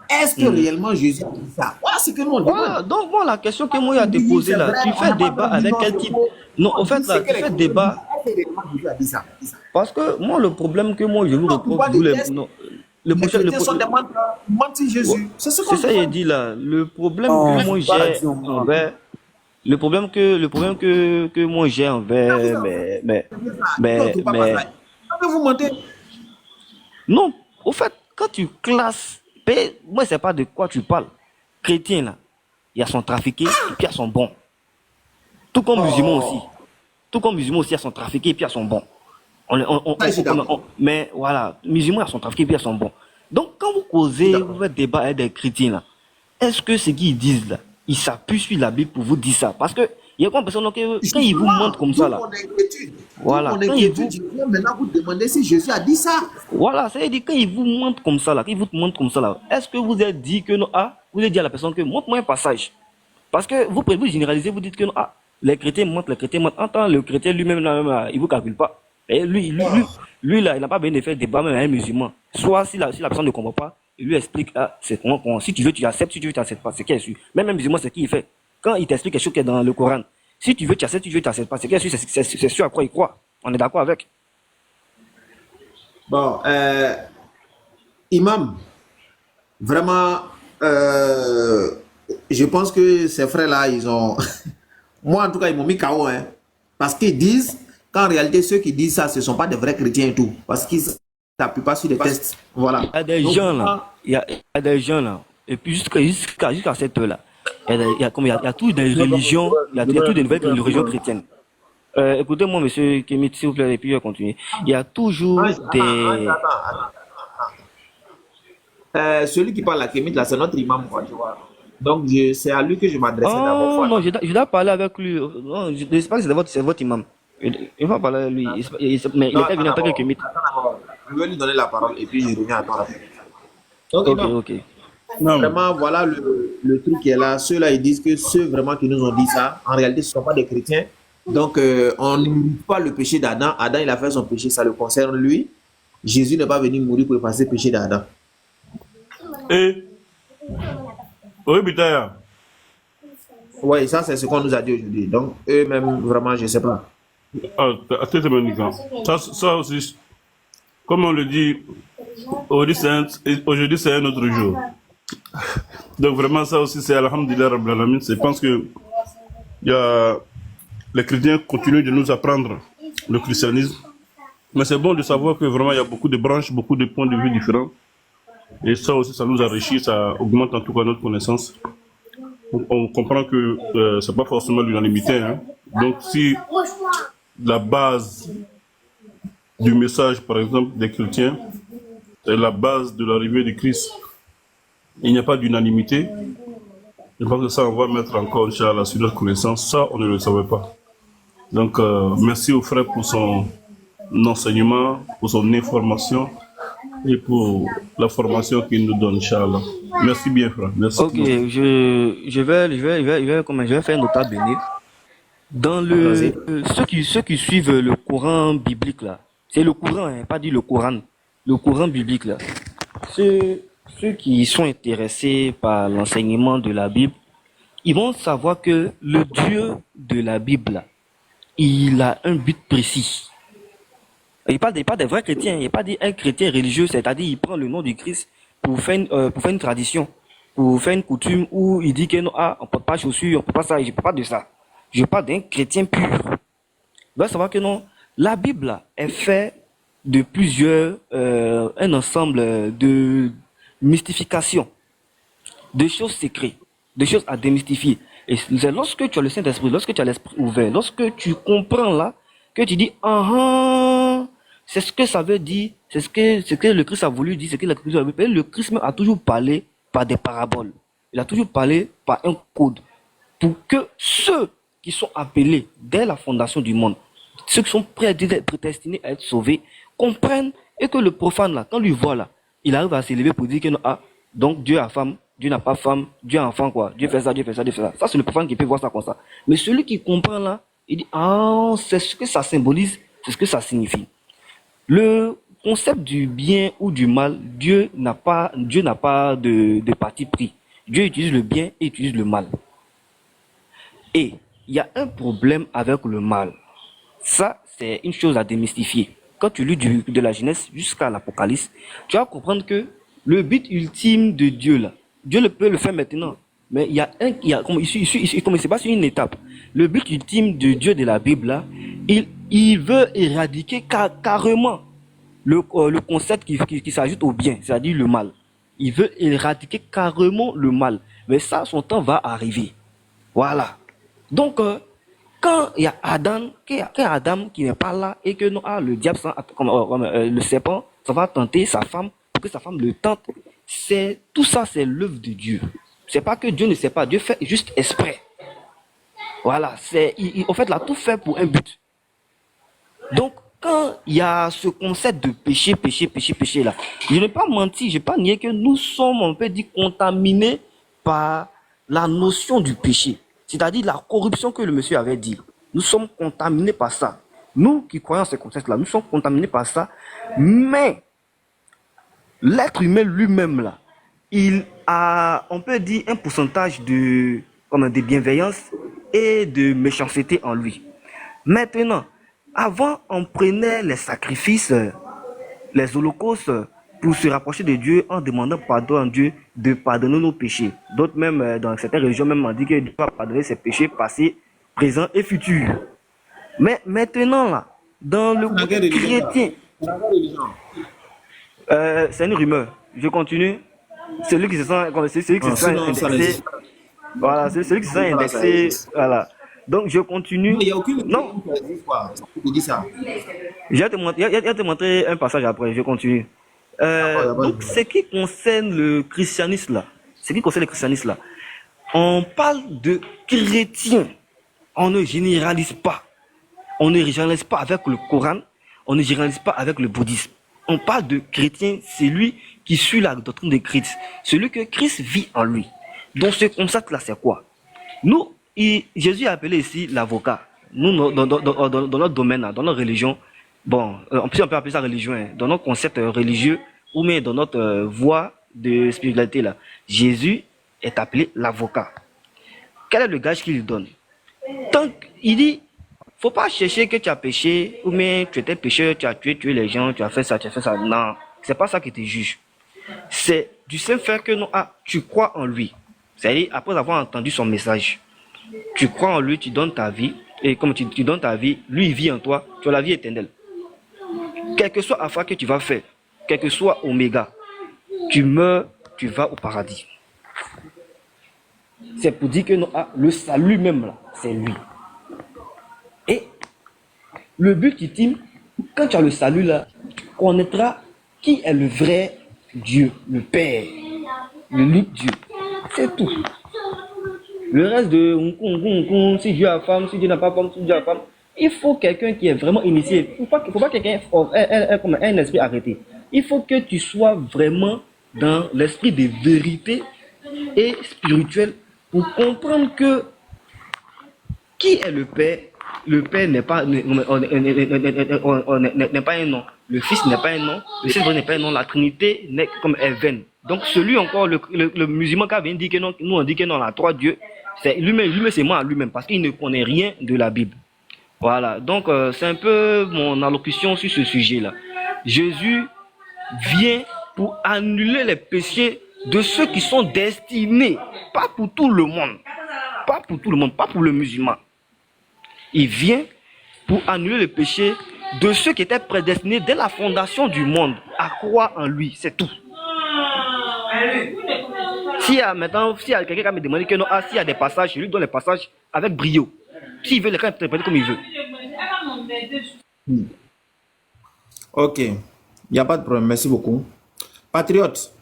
Est-ce que réellement Jésus a dit ça? Voilà ce que nous on dit. Voilà, donc moi la question que moi il a te posée là, tu fais débat avec quel type? Non, en fait là, tu fais débat. Parce que moi le problème que moi je vous reproche, le chrétiens sont des mentis Jésus. C'est ce ça il dit là. Le problème que moi j'ai envers, le problème que moi j'ai envers, mais vous mentez. Non, au fait, quand tu classes, moi je sais pas de quoi tu parles. Chrétien là, il y a son trafiqué et puis il y a son bon. Tout comme musulman aussi. Tout comme musulman aussi, il y a son trafiqué et puis il y a son bon. Mais voilà, musulmans ils sont trafiqués et puis ils sont bons. Donc quand vous causez, vous faites débat avec des chrétiens là, est-ce que ce qu'ils disent là, il s'appuie sur la Bible pour vous dire ça. Parce que il y a l'impression que quand il vous montre comme ça, là, voilà, Mon inquiétude, je viens maintenant vous demander si Jésus a dit ça. voilà, ça veut dire quand il vous montre comme ça, là, quand il vous montre comme ça, là, est-ce que vous êtes dit que non, ah, vous avez dit à la personne que montre-moi un passage. Parce que vous généralisez, vous dites que non, ah, les chrétiens mentent, en tant que le chrétien lui-même, là, il vous calcule pas. Et lui, là, il n'a pas besoin de faire débat même avec un musulman. Soit si la personne ne comprend pas, il lui explique, ah, c'est comment, si tu veux, tu acceptes, si tu veux, tu acceptes pas, c'est qui est sûr. Même un musulman, c'est qui il fait. Quand il t'explique quelque chose qui est dans le Coran, si tu veux, tu acceptes, si tu veux, tu acceptes pas, c'est qui est sûr, c'est sûr à quoi il croit. On est d'accord avec. Bon, Imam, vraiment, je pense que ces frères-là, ils ont... Moi, en tout cas, ils m'ont mis KO, hein, parce qu'ils disent qu'en réalité, ceux qui disent ça, ce ne sont pas des vrais chrétiens et tout, parce qu'ils ne s'appuient pas sur des tests. Voilà. Il y a des gens là, il y a des gens là, et puis jusqu'à cette heure-là, il y a toutes des religions, il y a toutes des nouvelles religions chrétiennes. Écoutez-moi, monsieur Kémit, s'il vous plaît, et puis je vais continuer. Il y a toujours des... Celui qui parle à Kémit, là, c'est notre imam, quoi, tu vois. Donc, c'est à lui que je m'adressais d'abord. Oh non, je dois parler avec lui. Non, je ne sais pas que c'est votre imam. Il va parler avec lui. Mais il était venu en tant que Kémit. Je vais lui donner la parole et puis je reviens à toi. Ok. Vraiment, voilà le truc qui est là. Ceux-là, ils disent que ceux vraiment qui nous ont dit ça, en réalité, ce ne sont pas des chrétiens. Donc, on n'oublie pas le péché d'Adam. Adam, il a fait son péché, ça le concerne lui. Jésus n'est pas venu mourir pour effacer le péché d'Adam. Et oui, putain. Oui, ça, c'est ce qu'on nous a dit aujourd'hui. Donc, eux-mêmes, vraiment, je ne sais pas. Ah, c'est magnifique. Ça aussi, comme on le dit, aujourd'hui c'est un autre jour. Donc vraiment ça aussi c'est Alhamdulillah Rabbil Alamin. Je pense que les chrétiens continuent de nous apprendre le christianisme. Mais c'est bon de savoir que vraiment il y a beaucoup de branches, beaucoup de points de vue différents. Et ça aussi ça nous enrichit, ça augmente en tout cas notre connaissance. On comprend que c'est pas forcément l'unanimité. Hein. Donc si la base du message, par exemple, des chrétiens, est la base de l'arrivée de Christ, il n'y a pas d'unanimité, je pense que ça, on va mettre encore, Inch'Allah, sur notre connaissance. Ça, on ne le savait pas. Donc, merci au frère pour son enseignement, pour son information et pour la formation qu'il nous donne, Inch'Allah. Merci bien, frère. Merci. Ok, je vais faire une nota bénie. Dans ceux qui suivent le Coran biblique là, c'est le Coran, hein, pas dit le Coran, le Coran biblique là. Ceux qui sont intéressés par l'enseignement de la Bible, ils vont savoir que le Dieu de la Bible là, il a un but précis. Il parle pas des vrais chrétiens, il pas dit un chrétien religieux, c'est-à-dire il prend le nom du Christ pour faire une tradition, pour faire une coutume où il dit que non, ah, on porte pas chaussures, on porte pas ça, je parle pas de ça. Je parle d'un chrétien pur. Il doit savoir que non, la Bible là, est faite de plusieurs, un ensemble de mystifications, de choses secrètes, de choses à démystifier. Et c'est lorsque tu as le Saint-Esprit, lorsque tu as l'esprit ouvert, lorsque tu comprends là, que tu dis, c'est ce que ça veut dire, c'est ce que le Christ a voulu dire, c'est ce que le Christ a voulu dire. Le Christ a toujours parlé par des paraboles. Il a toujours parlé par un code. Pour que ceux qui sont appelés dès la fondation du monde, ceux qui sont prédestinés à être sauvés, comprennent et que le profane là, quand lui voit là, il arrive à s'élever pour dire que non, ah, donc Dieu a femme, Dieu n'a pas femme, Dieu a enfant quoi, Dieu fait ça, Dieu fait ça, Dieu fait ça. Ça c'est le profane qui peut voir ça comme ça. Mais celui qui comprend là, il dit, ah, c'est ce que ça symbolise, c'est ce que ça signifie. Le concept du bien ou du mal, Dieu n'a pas de parti pris. Dieu utilise le bien et utilise le mal. Et il y a un problème avec le mal. Ça, c'est une chose à démystifier. Quand tu lis de la Genèse jusqu'à l'Apocalypse, tu vas comprendre que le but ultime de Dieu, là, Dieu peut le faire maintenant. Mais comme il se passe une étape. Le but ultime de Dieu de la Bible, là, il veut éradiquer carrément le concept qui s'ajoute au bien, c'est-à-dire le mal. Il veut éradiquer carrément le mal. Mais ça, son temps va arriver. Voilà. Donc, quand il y a Adam, qui n'est pas là et que non, le diable, le serpent, ça va tenter sa femme pour que sa femme le tente. Tout ça, c'est l'œuvre de Dieu. C'est pas que Dieu ne sait pas, Dieu fait juste exprès. Voilà, en fait, il a tout fait pour un but. Donc, quand il y a ce concept de péché là, je ne vais pas mentir, je ne vais pas nier que nous sommes, on peut dire, contaminés par la notion du péché. C'est-à-dire la corruption que le monsieur avait dit. Nous sommes contaminés par ça. Nous qui croyons à ce concept-là, nous sommes contaminés par ça. Mais l'être humain lui-même, là, il a, on peut dire, un pourcentage de bienveillance et de méchanceté en lui. Maintenant, avant, on prenait les sacrifices, les holocaustes, pour se rapprocher de Dieu en demandant pardon à Dieu de pardonner nos péchés. D'autres même, dans certaines régions, même ont dit que Dieu va pardonner ses péchés passés, présents et futurs. Mais maintenant, là, dans le côté chrétien, c'est une rumeur. Je continue. Celui qui se sent, indexé. Voilà, c'est celui qui se sent indexé. Voilà. Donc, je continue. Il n'y a aucune. Non. Tu dis ça. Je vais te montrer un passage après. Je continue. Donc, ce qui concerne le christianisme là, on parle de chrétiens. On ne généralise pas. On ne généralise pas avec le Coran. On ne généralise pas avec le bouddhisme. On parle de chrétien, c'est lui qui suit la doctrine de Christ. Celui que Christ vit en lui. Donc, ce concept-là, c'est quoi? Nous, Jésus a appelé ici l'avocat. Nous, dans notre domaine, dans notre religion, bon, on peut appeler ça religion, hein, dans notre concept religieux, ou même dans notre voie de spiritualité, là, Jésus est appelé l'avocat. Quel est le gage qu'il donne? Tant qu'il dit, faut pas chercher que tu as péché, ou bien tu étais pécheur, tu as tué les gens, tu as fait ça. Non, c'est pas ça qui te juge. C'est du simple fait que non, tu crois en lui. C'est-à-dire, après avoir entendu son message, tu crois en lui, tu donnes ta vie, et comme tu donnes ta vie, lui il vit en toi, tu as la vie éternelle. Quel que soit Alpha que tu vas faire, quel que soit Oméga, tu meurs, tu vas au paradis. C'est pour dire que non, le salut même là, c'est lui. Et le but ultime, quand tu as le salut là, tu connaîtras qui est le vrai Dieu, le Père, l'unique Dieu. C'est tout. Le reste de si Dieu a femme, si Dieu n'a pas femme, si Dieu a femme, il faut quelqu'un qui est vraiment initié. Il ne faut pas quelqu'un comme un esprit arrêté. Il faut que tu sois vraiment dans l'esprit de vérité et spirituel pour comprendre que qui est le Père. Le Père n'est pas, n'est pas un nom. Le Fils n'est pas un nom. Le Saint-Esprit n'est pas un nom. La Trinité n'est comme est vaine. Donc celui encore, le musulman qui vient dire que non, nous on dit que non, on a trois dieux. C'est lui-même, c'est moi à lui-même parce qu'il ne connaît rien de la Bible. Voilà. Donc c'est un peu mon allocution sur ce sujet-là. Jésus vient pour annuler les péchés de ceux qui sont destinés, pas pour tout le monde, pas pour tout le monde, pas pour le musulman. Il vient pour annuler le péché de ceux qui étaient prédestinés dès la fondation du monde à croire en lui, c'est tout. S'il y a quelqu'un qui me demande que non, s'il y a des passages, je lui donne les passages avec brio. S'il veut, les gens interpréter comme il veut. Ok, il n'y a pas de problème, merci beaucoup. Patriote,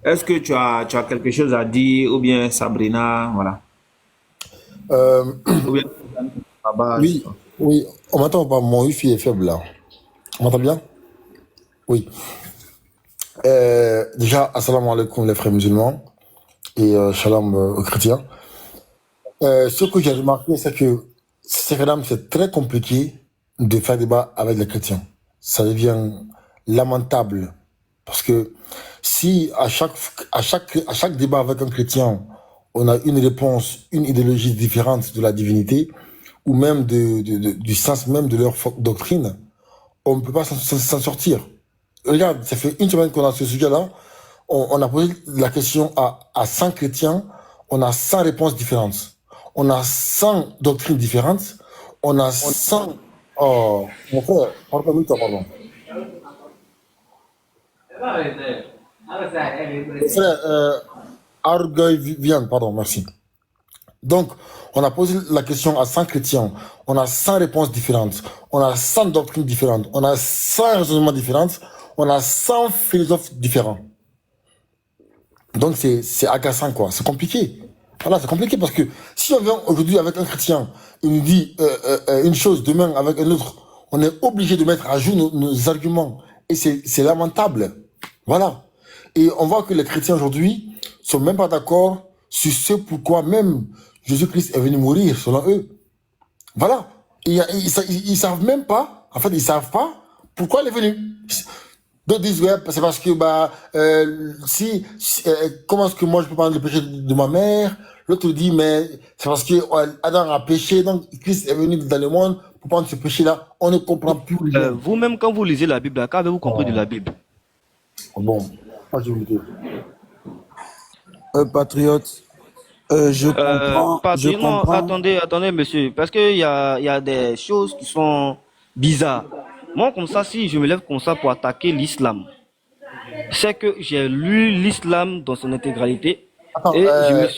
est-ce que tu as quelque chose à dire, ou bien Sabrina, voilà. Ou bien, oui, on m'entend pas, mon wifi est faible là. On m'entend bien? Oui. Déjà, assalamu alaikum les frères musulmans et shalom aux chrétiens. Ce que j'ai remarqué, c'est que c'est très compliqué de faire débat avec les chrétiens. Ça devient lamentable parce que si à chaque débat avec un chrétien, on a une réponse, une idéologie différente de la divinité ou même du sens même de leur doctrine, on ne peut pas s'en sortir. Regarde, ça fait une semaine qu'on a ce sujet-là. On a posé la question à 100 chrétiens. On a 100 réponses différentes. On a 100 doctrines différentes. On a 100... Oh, mon frère, pardon. Frère, Argueil Viviane, pardon, merci. Donc, on a posé la question à 100 chrétiens. On a 100 réponses différentes. On a 100 doctrines différentes. On a 100 raisonnements différents. On a 100 philosophes différents. Donc c'est agaçant, quoi. C'est compliqué. Voilà, c'est compliqué parce que si on vient aujourd'hui avec un chrétien, il nous dit une chose, demain avec un autre, on est obligé de mettre à jour nos arguments. Et c'est lamentable. Voilà. Et on voit que les chrétiens aujourd'hui sont même pas d'accord sur ce pourquoi même Jésus-Christ est venu mourir, selon eux. Voilà. Ils savent même pas, en fait, ils savent pas pourquoi il est venu. D'autres disent, ouais, c'est parce que, comment est-ce que moi je peux parler du péché de ma mère? L'autre dit, mais c'est parce que Adam a péché, donc Christ est venu dans le monde pour prendre ce péché-là. On ne comprend plus rien. Vous-même, quand vous lisez la Bible, qu'avez-vous compris de la Bible? Bon, moi je vous dis. Patriote, je comprends. Je Non, comprends. attendez, monsieur, parce qu'il y a des choses qui sont bizarres. Moi, comme ça, si je me lève comme ça pour attaquer l'islam, c'est que j'ai lu l'islam dans son intégralité Attends, et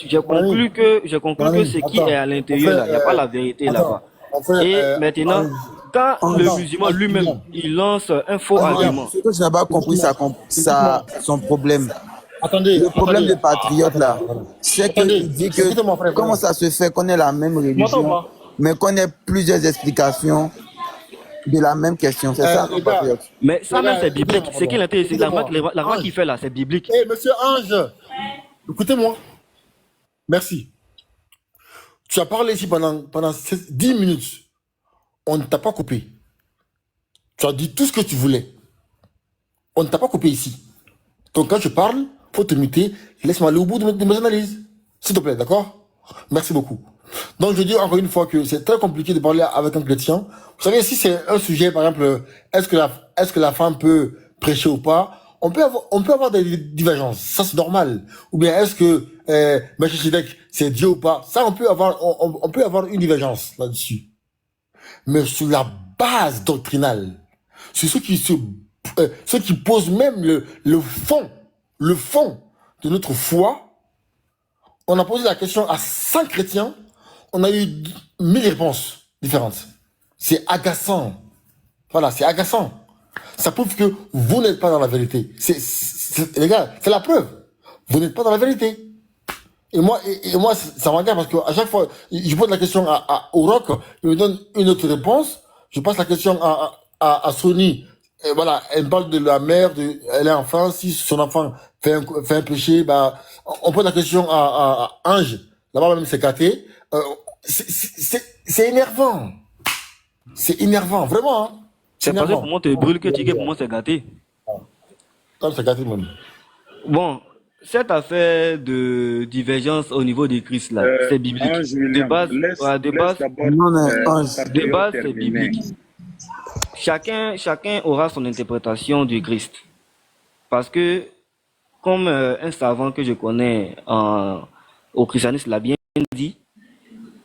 j'ai conclu que ce qui est à l'intérieur là, il n'y a pas la vérité là-bas. Et maintenant, quand le musulman lui-même, il lance un faux argument. Ce que je n'ai pas compris, son problème. Attendez, Le problème de patriote là, c'est qu'il dit que écoutez-moi, frère, comment ça se fait qu'on ait la même religion, mais qu'on ait plusieurs explications de la même question. C'est ça, les le gars, patriote. Mais ça même, c'est biblique. écoutez-moi, C'est qu'il intéresse, c'est écoutez-moi. la voix qu'il fait là, c'est biblique. Eh, monsieur Ange, écoutez-moi. Merci. Tu as parlé ici pendant 10 minutes. On ne t'a pas coupé. Tu as dit tout ce que tu voulais. On ne t'a pas coupé ici. Donc quand je parle, faut te muter. Laisse-moi aller au bout de mes analyses. S'il te plaît, d'accord? Merci beaucoup. Donc je dis encore une fois que c'est très compliqué de parler avec un chrétien. Vous savez, si c'est un sujet, par exemple, est-ce que la femme peut prêcher ou pas, on peut avoir des divergences. Ça, c'est normal. Ou bien est-ce que Melchizedek, c'est Dieu ou pas? Ça, on peut avoir une divergence là-dessus. Mais sur la base doctrinale, sur ceux qui posent même le fond de notre foi, on a posé la question à 100 chrétiens, on a eu 1000 réponses différentes. C'est agaçant. Voilà, c'est agaçant. Ça prouve que vous n'êtes pas dans la vérité. Les gars, c'est la preuve. Vous n'êtes pas dans la vérité. Et moi, ça m'agace parce qu'à chaque fois, je pose la question au Rock, il me donne une autre réponse. Je passe la question à Sony. Et voilà, elle me parle de la mère, elle est en France, si son enfant fait un péché, on pose la question à Ange. Là-bas même, c'est gâté. C'est énervant. C'est énervant, vraiment. Hein. C'est parce que pour moi, tu brûles que tu dis pour moi, c'est gâté. C'est gâté, même. Bon, cette affaire de divergence au niveau des Christ là, c'est biblique. De base, c'est biblique. Chacun aura son interprétation du Christ. Parce que, comme un savant que je connais au christianisme l'a bien dit,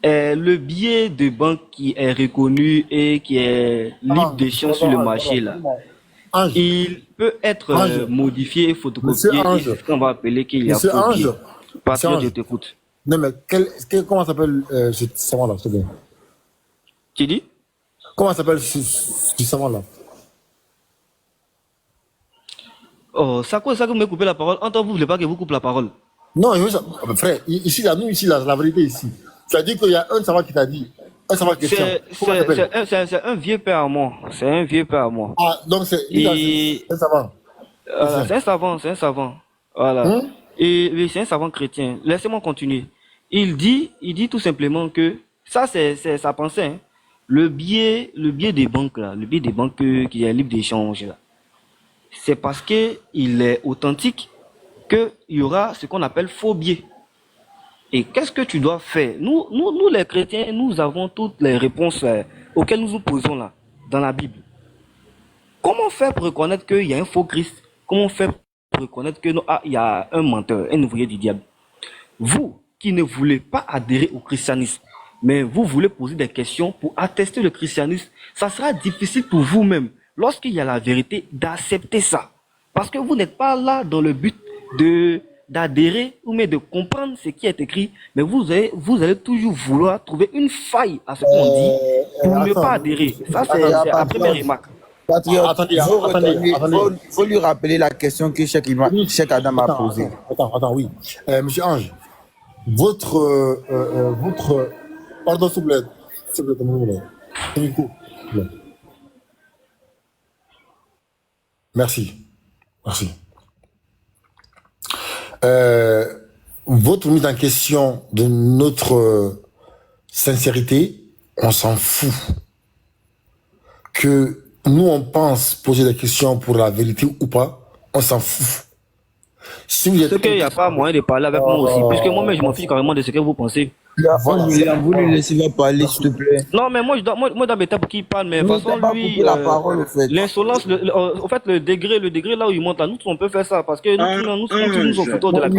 le billet de banque qui est reconnu et qui est libre d'échange sur le marché là, il peut être modifié et photocopié. Et c'est ce qu'on va appeler qu'il y a faux billet. Patriote, je t'écoute. Non mais comment s'appelle ce savant là, s'il te plaît? Tu dis? Comment s'appelle ce savant là? Oh, ça que vous me coupez la parole. Entre vous, vous voulez pas que vous coupe la parole? Non, frère, ici, la vérité ici. Tu as dit qu'il y a un savant qui t'a dit. Un savant qui c'est un vieux père à moi. C'est un vieux père à moi. Ah, donc c'est un savant. C'est un savant. Voilà. Et oui, c'est un savant chrétien. Laissez-moi continuer. Il dit tout simplement que ça, c'est sa pensée. Hein. Le billet des banques là, le billet des banques qui est libre d'échange là, c'est parce que il est authentique qu'il y aura ce qu'on appelle faux billets. Et qu'est-ce que tu dois faire? Nous les chrétiens, nous avons toutes les réponses auxquelles nous nous posons là, dans la Bible. Comment faire pour reconnaître qu'il y a un faux Christ? Comment faire pour reconnaître que il y a un menteur, un ouvrier du diable? Vous qui ne voulez pas adhérer au christianisme, mais vous voulez poser des questions pour attester le christianisme, ça sera difficile pour vous-même, lorsqu'il y a la vérité, d'accepter ça. Parce que vous n'êtes pas là dans le but d'adhérer ou même de comprendre ce qui est écrit, mais vous allez toujours vouloir trouver une faille à ce qu'on dit pour ne pas adhérer. Ça, c'est la première remarque. Patriote, Attendez, faut lui rappeler la question que Cheikh Adam a posée. Attends, oui. Monsieur Ange, votre, pardon, s'il vous plaît, Merci. Votre mise en question de notre sincérité, on s'en fout. Que nous, on pense poser des questions pour la vérité ou pas, on s'en fout. Si vous êtes... C'est qu'il n'y a pas moyen de parler avec moi aussi, puisque moi-même, je m'en fiche carrément de ce que vous pensez. Vous lui laissez parler, s'il te plaît. Non, mais moi, dans mes temps pour qu'il parle, mais de toute façon, lui, la parole, en fait. l'insolence, en fait, le degré là où il monte là, nous, on peut faire ça, parce que nous sommes photos de la cause.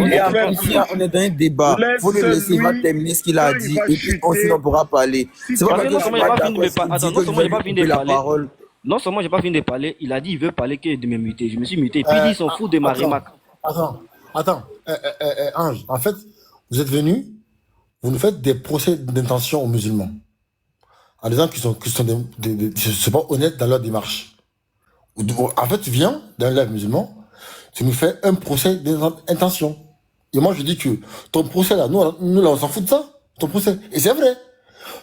On est dans un débat. Il faut le laisser, il va terminer ce qu'il a dit, et puis ensuite, on pourra parler. C'est pas parce que non seulement j'ai pas fini de parler. Non seulement j'ai pas fini de parler, il a dit il veut parler que de me muter. Je me suis muté. Puis il dit ils s'en fout de ma remarque. Attends, Ange, en fait, vous êtes venu, vous nous faites des procès d'intention aux musulmans. En disant qu'ils sont pas honnêtes dans leur démarche. En fait, tu viens dans le live musulman, tu nous fais un procès d'intention. Et moi, je dis que ton procès là, nous là, on s'en fout de ça. Ton procès. Et c'est vrai.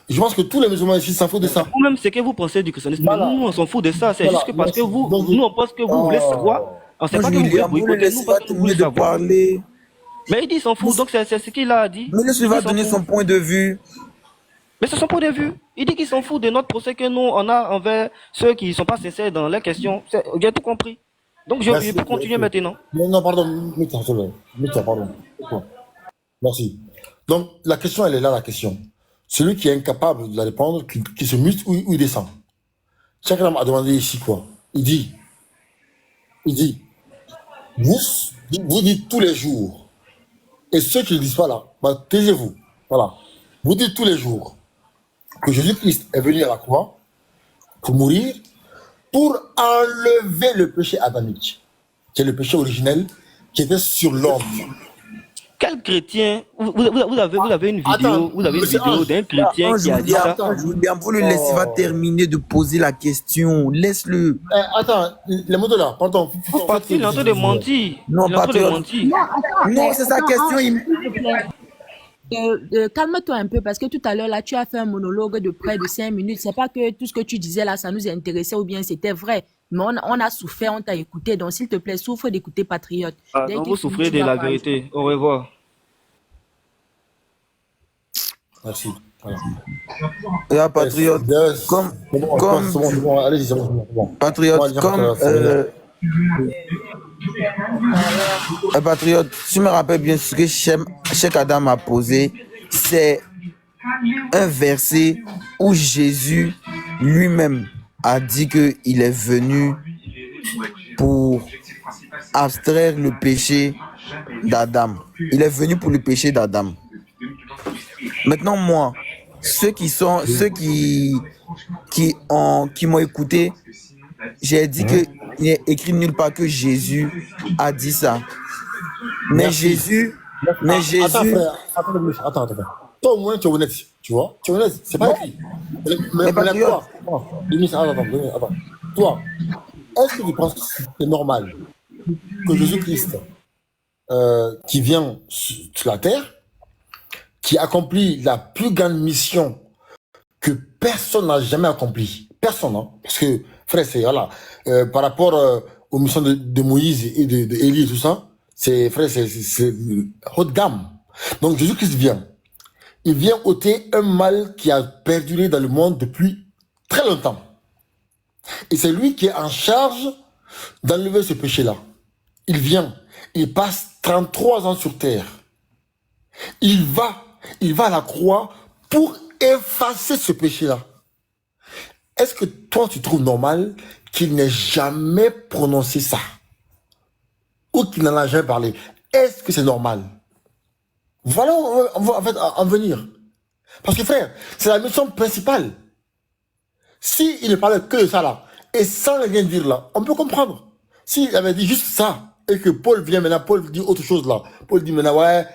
Je pense que tous les musulmans ici s'en foutent de ça. Vous-même, c'est que vous pensez du christianisme. Voilà. Nous, on s'en fout de ça. C'est juste que parce que nous, on pense que vous voulez savoir. On ne sait pas que vous voulez savoir. Mais il dit s'en fout, donc c'est ce qu'il a dit. Mais laisse-lui va donner son point de vue. Mais c'est son point de vue. Il dit qu'il s'en fout de notre procès que nous, on a envers ceux qui ne sont pas sincères dans leurs questions. J'ai tout compris. Donc je peux continuer maintenant. Non, pardon. Pardon. Merci. Donc, la question, elle est là, la question. Celui qui est incapable de la répondre, qui se mute ou il descend. Chacun a demandé ici quoi. Il dit, vous dites tous les jours, et ceux qui ne disent pas là, bah, taisez-vous. Voilà. Vous dites tous les jours que Jésus-Christ est venu à la croix pour mourir, pour enlever le péché adamique, qui est le péché originel qui était sur l'homme. Quel chrétien, vous avez une vidéo, d'un chrétien qui a dit ça. Vous le laissez va terminer de poser la question. Laisse-le. Attends, les mots de là, pardon. Il est en train de mentir. Non, c'est sa question. Calme-toi un peu parce que tout à l'heure là tu as fait un monologue de près de 5 minutes. C'est pas que tout ce que tu disais là ça nous intéressait ou bien c'était vrai, mais on a souffert, on t'a écouté, donc s'il te plaît souffre d'écouter Patriote. Donc vous souffrez de la vérité. Au revoir. Merci. Voilà. Et Patriote, Patriote, Patriote, tu me rappelles bien ce que Cheikh Adam a posé, c'est un verset où Jésus lui-même a dit qu'il est venu pour abstraire le péché d'Adam. Il est venu pour le péché d'Adam. Maintenant, moi, ceux qui m'ont écouté, j'ai dit que il n'est écrit nulle part que Jésus a dit ça. Mais Jésus. Attends. Toi, au moins, tu es honnête. Tu vois? Tu es honnête. C'est pas écrit. Mais toi, toi, est-ce que tu penses que c'est normal que Jésus-Christ, qui vient sur la terre, qui accomplit la plus grande mission que personne n'a jamais accomplie? Personne, hein? Parce que, frère, c'est, voilà, par rapport aux missions de Moïse et d'Élie et tout ça, c'est haut de gamme. Donc, Jésus-Christ vient. Il vient ôter un mal qui a perduré dans le monde depuis très longtemps. Et c'est lui qui est en charge d'enlever ce péché-là. Il vient. Il passe 33 ans sur terre. Il va à la croix pour effacer ce péché-là. Est-ce que toi, tu trouves normal qu'il n'ait jamais prononcé ça? Ou qu'il n'en a jamais parlé? Est-ce que c'est normal? Voilà, on va en fait en venir. Parce que frère, c'est la mission principale. S'il ne parlait que de ça là, et sans rien dire là, on peut comprendre. S'il avait dit juste ça, et que Paul vient maintenant, Paul dit autre chose là. Paul dit maintenant, ouais,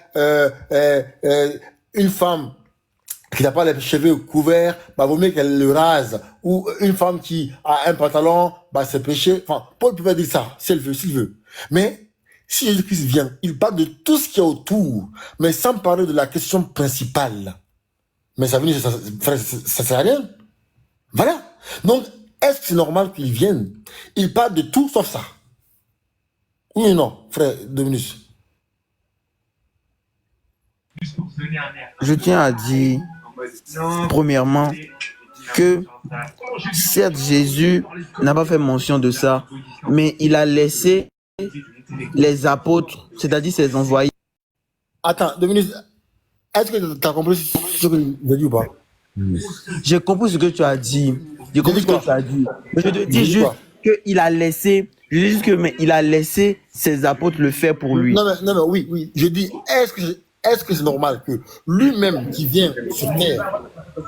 une femme qui n'a pas les cheveux couverts, bah, vaut mieux qu'elle le rase. Ou une femme qui a un pantalon, bah, c'est péché. Enfin, Paul peut pas dire ça, s'il veut. Mais, si Jésus-Christ vient, il parle de tout ce qu'il y a autour, mais sans parler de la question principale. Mais ça, ça sert à rien. Voilà. Donc, est-ce que c'est normal qu'il vienne? Il parle de tout sauf ça. Oui ou non, frère Dominus? Je tiens à dire, premièrement, que certes, Jésus n'a pas fait mention de ça, mais il a laissé les apôtres, c'est-à-dire ses envoyés. Attends, Dominus, est-ce que tu as compris ce que j'ai dit ou pas? J'ai compris ce que tu as dit. J'ai compris ce que tu as dit. Mais je te dis juste qu'il a laissé, mais il a laissé ses apôtres le faire pour lui. Non, mais oui. Je dis, est-ce que c'est normal que lui-même qui vient sur terre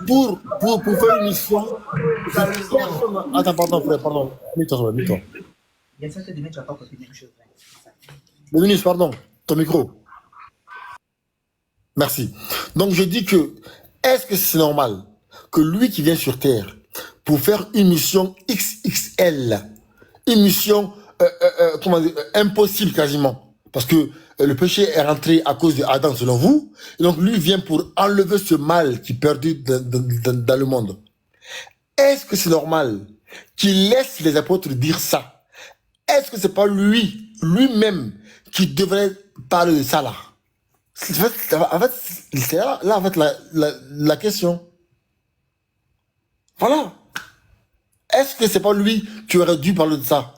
pour faire une mission, attends, pardon. Mets-toi. Dominus, pardon, ton micro. Merci. Donc je dis que, est-ce que c'est normal que lui qui vient sur terre pour faire une mission XXL, une mission impossible quasiment, parce que le péché est rentré à cause d'Adam selon vous, et donc lui vient pour enlever ce mal qui est perdu dans le monde. Est-ce que c'est normal qu'il laisse les apôtres dire ça? Est-ce que c'est pas lui-même qui devrait parler de ça là? En fait, c'est là en fait la question. Voilà. Est-ce que c'est pas lui qui aurait dû parler de ça?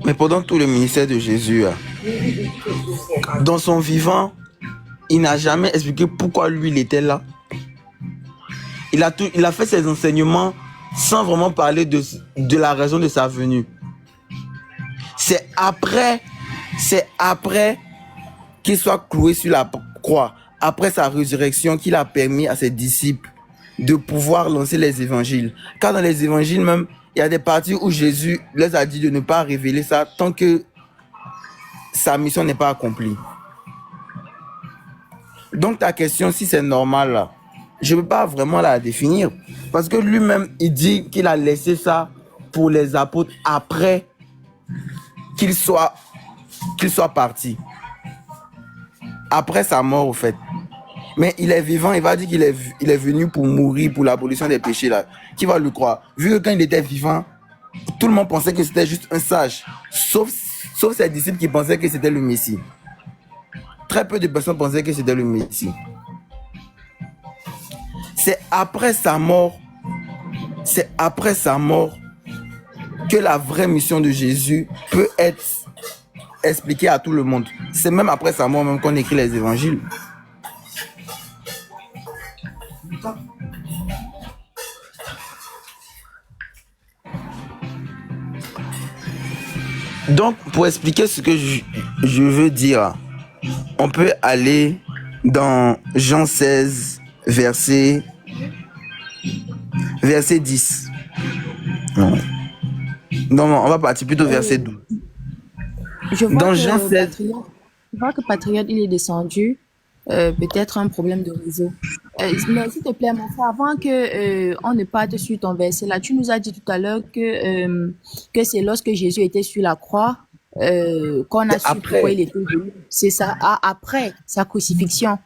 Mais pendant tout le ministère de Jésus, dans son vivant, il n'a jamais expliqué pourquoi lui il était là. Il a fait ses enseignements sans vraiment parler de la raison de sa venue. C'est après qu'il soit cloué sur la croix, après sa résurrection, qu'il a permis à ses disciples de pouvoir lancer les évangiles. Car dans les évangiles même, il y a des parties où Jésus les a dit de ne pas révéler ça tant que sa mission n'est pas accomplie. Donc ta question, si c'est normal, là, je ne peux pas vraiment la définir. Parce que lui-même, il dit qu'il a laissé ça pour les apôtres après qu'il soit parti. Après sa mort, au fait. Mais il est vivant, il va dire qu'il est venu pour mourir pour l'abolition des péchés, là. Qui va le croire? Vu que quand il était vivant, tout le monde pensait que c'était juste un sage. Sauf ses disciples qui pensaient que c'était le Messie. Très peu de personnes pensaient que c'était le Messie. C'est après sa mort que la vraie mission de Jésus peut être expliquée à tout le monde. C'est même après sa mort même qu'on écrit les évangiles. Donc, pour expliquer ce que je veux dire, on peut aller dans Jean 16, verset 10. Non, on va partir plutôt verset 12. Je vois Dans que Jean 16, Patriote, il est descendu. Peut-être un problème de réseau. Mais s'il te plaît, mon frère, avant que on ne parte sur ton verset là, tu nous as dit tout à l'heure que c'est lorsque Jésus était sur la croix qu'on a su pourquoi il était venu. C'est ça, après sa crucifixion,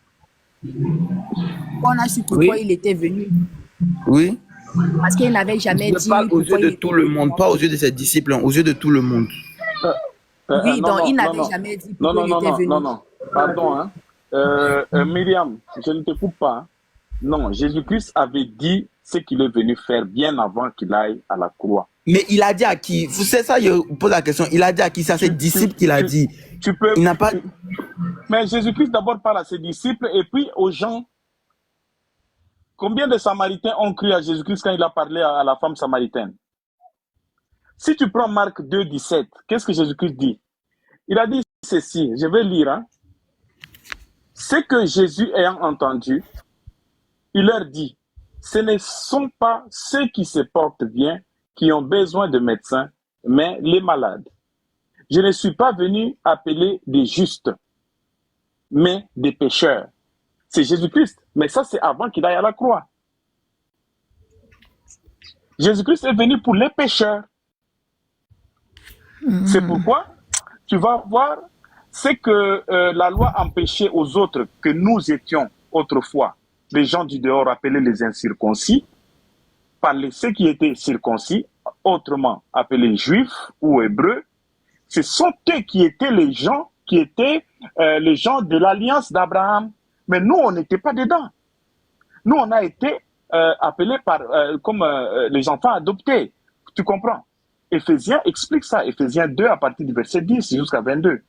qu'on a su pourquoi il était venu. oui. Parce qu'il n'avait jamais dit. Je parle aux yeux de tout le monde, pas aux yeux de ses disciples, aux yeux de tout le monde. Oui, donc il n'avait jamais dit pourquoi il était venu. Non. Pardon, hein. Myriam, je ne te coupe pas. Hein. Non, Jésus-Christ avait dit ce qu'il est venu faire bien avant qu'il aille à la croix. Mais il a dit à qui? C'est ça, je pose la question. Il a dit à qui? C'est à ses disciples qu'il a dit. Il n'a pas. Mais Jésus-Christ d'abord parle à ses disciples et puis aux gens. Combien de Samaritains ont cru à Jésus-Christ quand il a parlé à la femme samaritaine? Si tu prends Marc 2, 17, qu'est-ce que Jésus-Christ dit? Il a dit ceci, je vais lire. Hein. Ce que Jésus ayant entendu, il leur dit, ce ne sont pas ceux qui se portent bien qui ont besoin de médecins, mais les malades. Je ne suis pas venu appeler des justes, mais des pécheurs. C'est Jésus-Christ. Mais ça, c'est avant qu'il aille à la croix. Jésus-Christ est venu pour les pécheurs. C'est pourquoi tu vas voir, c'est que la loi empêchait aux autres que nous étions autrefois, les gens du dehors appelés les incirconcis, par ceux qui étaient circoncis, autrement appelés juifs ou hébreux. Ce sont eux qui étaient les gens de l'alliance d'Abraham. Mais nous, on n'était pas dedans. Nous, on a été appelés comme les enfants adoptés. Tu comprends? Éphésiens explique ça. Éphésiens 2 à partir du verset 10 jusqu'à 22.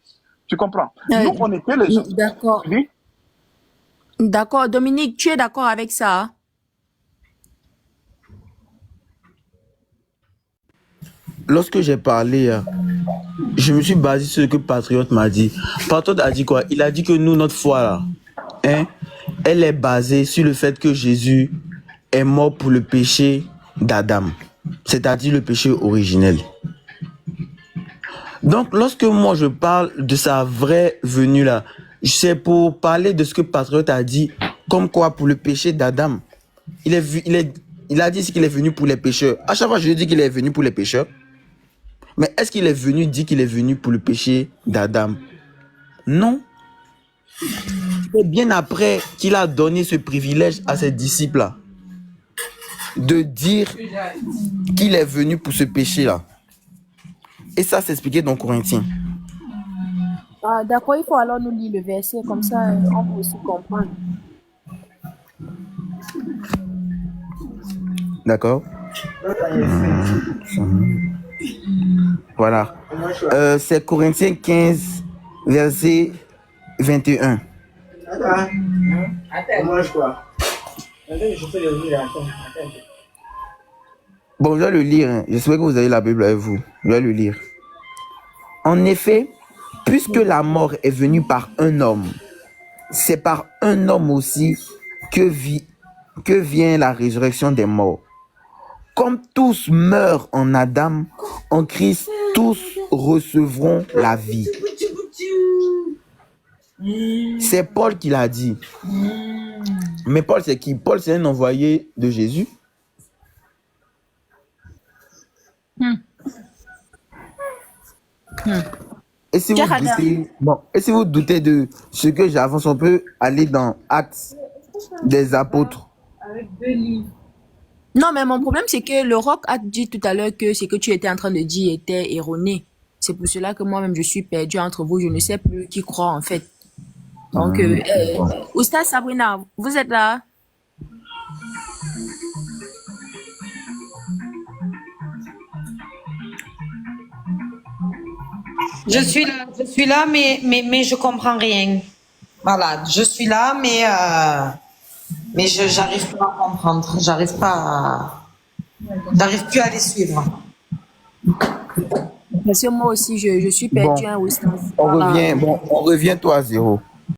Tu comprends? Nous, on était les gens. D'accord. Oui? D'accord. Dominique, tu es d'accord avec ça? Lorsque j'ai parlé, je me suis basé sur ce que Patriote m'a dit. Patriote a dit quoi? Il a dit que nous, notre foi, là, elle est basée sur le fait que Jésus est mort pour le péché d'Adam, c'est-à-dire le péché originel. Donc, lorsque moi je parle de sa vraie venue là, c'est pour parler de ce que Patriote a dit, comme quoi pour le péché d'Adam, il a dit qu'il est venu pour les pécheurs. À chaque fois, je lui dis qu'il est venu pour les pécheurs. Mais est-ce qu'il est venu dire qu'il est venu pour le péché d'Adam? Non. C'est bien après qu'il a donné ce privilège à ses disciples-là de dire qu'il est venu pour ce péché-là. Et ça, c'est expliqué dans Corinthiens. Ah, d'accord, il faut alors nous lire le verset, comme ça on peut aussi comprendre. D'accord. Voilà. C'est Corinthiens 15, verset 21. Bon, je vais le lire. Hein. J'espère que vous avez la Bible avec vous. Je vais le lire. En effet, puisque la mort est venue par un homme, c'est par un homme aussi que vient la résurrection des morts. Comme tous meurent en Adam, en Christ, tous recevront la vie. C'est Paul qui l'a dit. Mais Paul, c'est qui? Paul, c'est un envoyé de Jésus. Et si vous doutez de ce que j'avance, on peut aller dans Actes des Apôtres. Avec 2 livres. Non, mais mon problème, c'est que le roc a dit tout à l'heure que ce que tu étais en train de dire était erroné. C'est pour cela que moi-même, je suis perdue entre vous. Je ne sais plus qui croit, en fait. Donc, Oustaz Sabrina, vous êtes là? Je suis là, mais je comprends rien. Voilà, je suis là, mais j'arrive pas à comprendre. J'arrive plus à les suivre. Parce que moi aussi, je suis perdue, Bon, hein, Oustaz. on revient toi à zéro.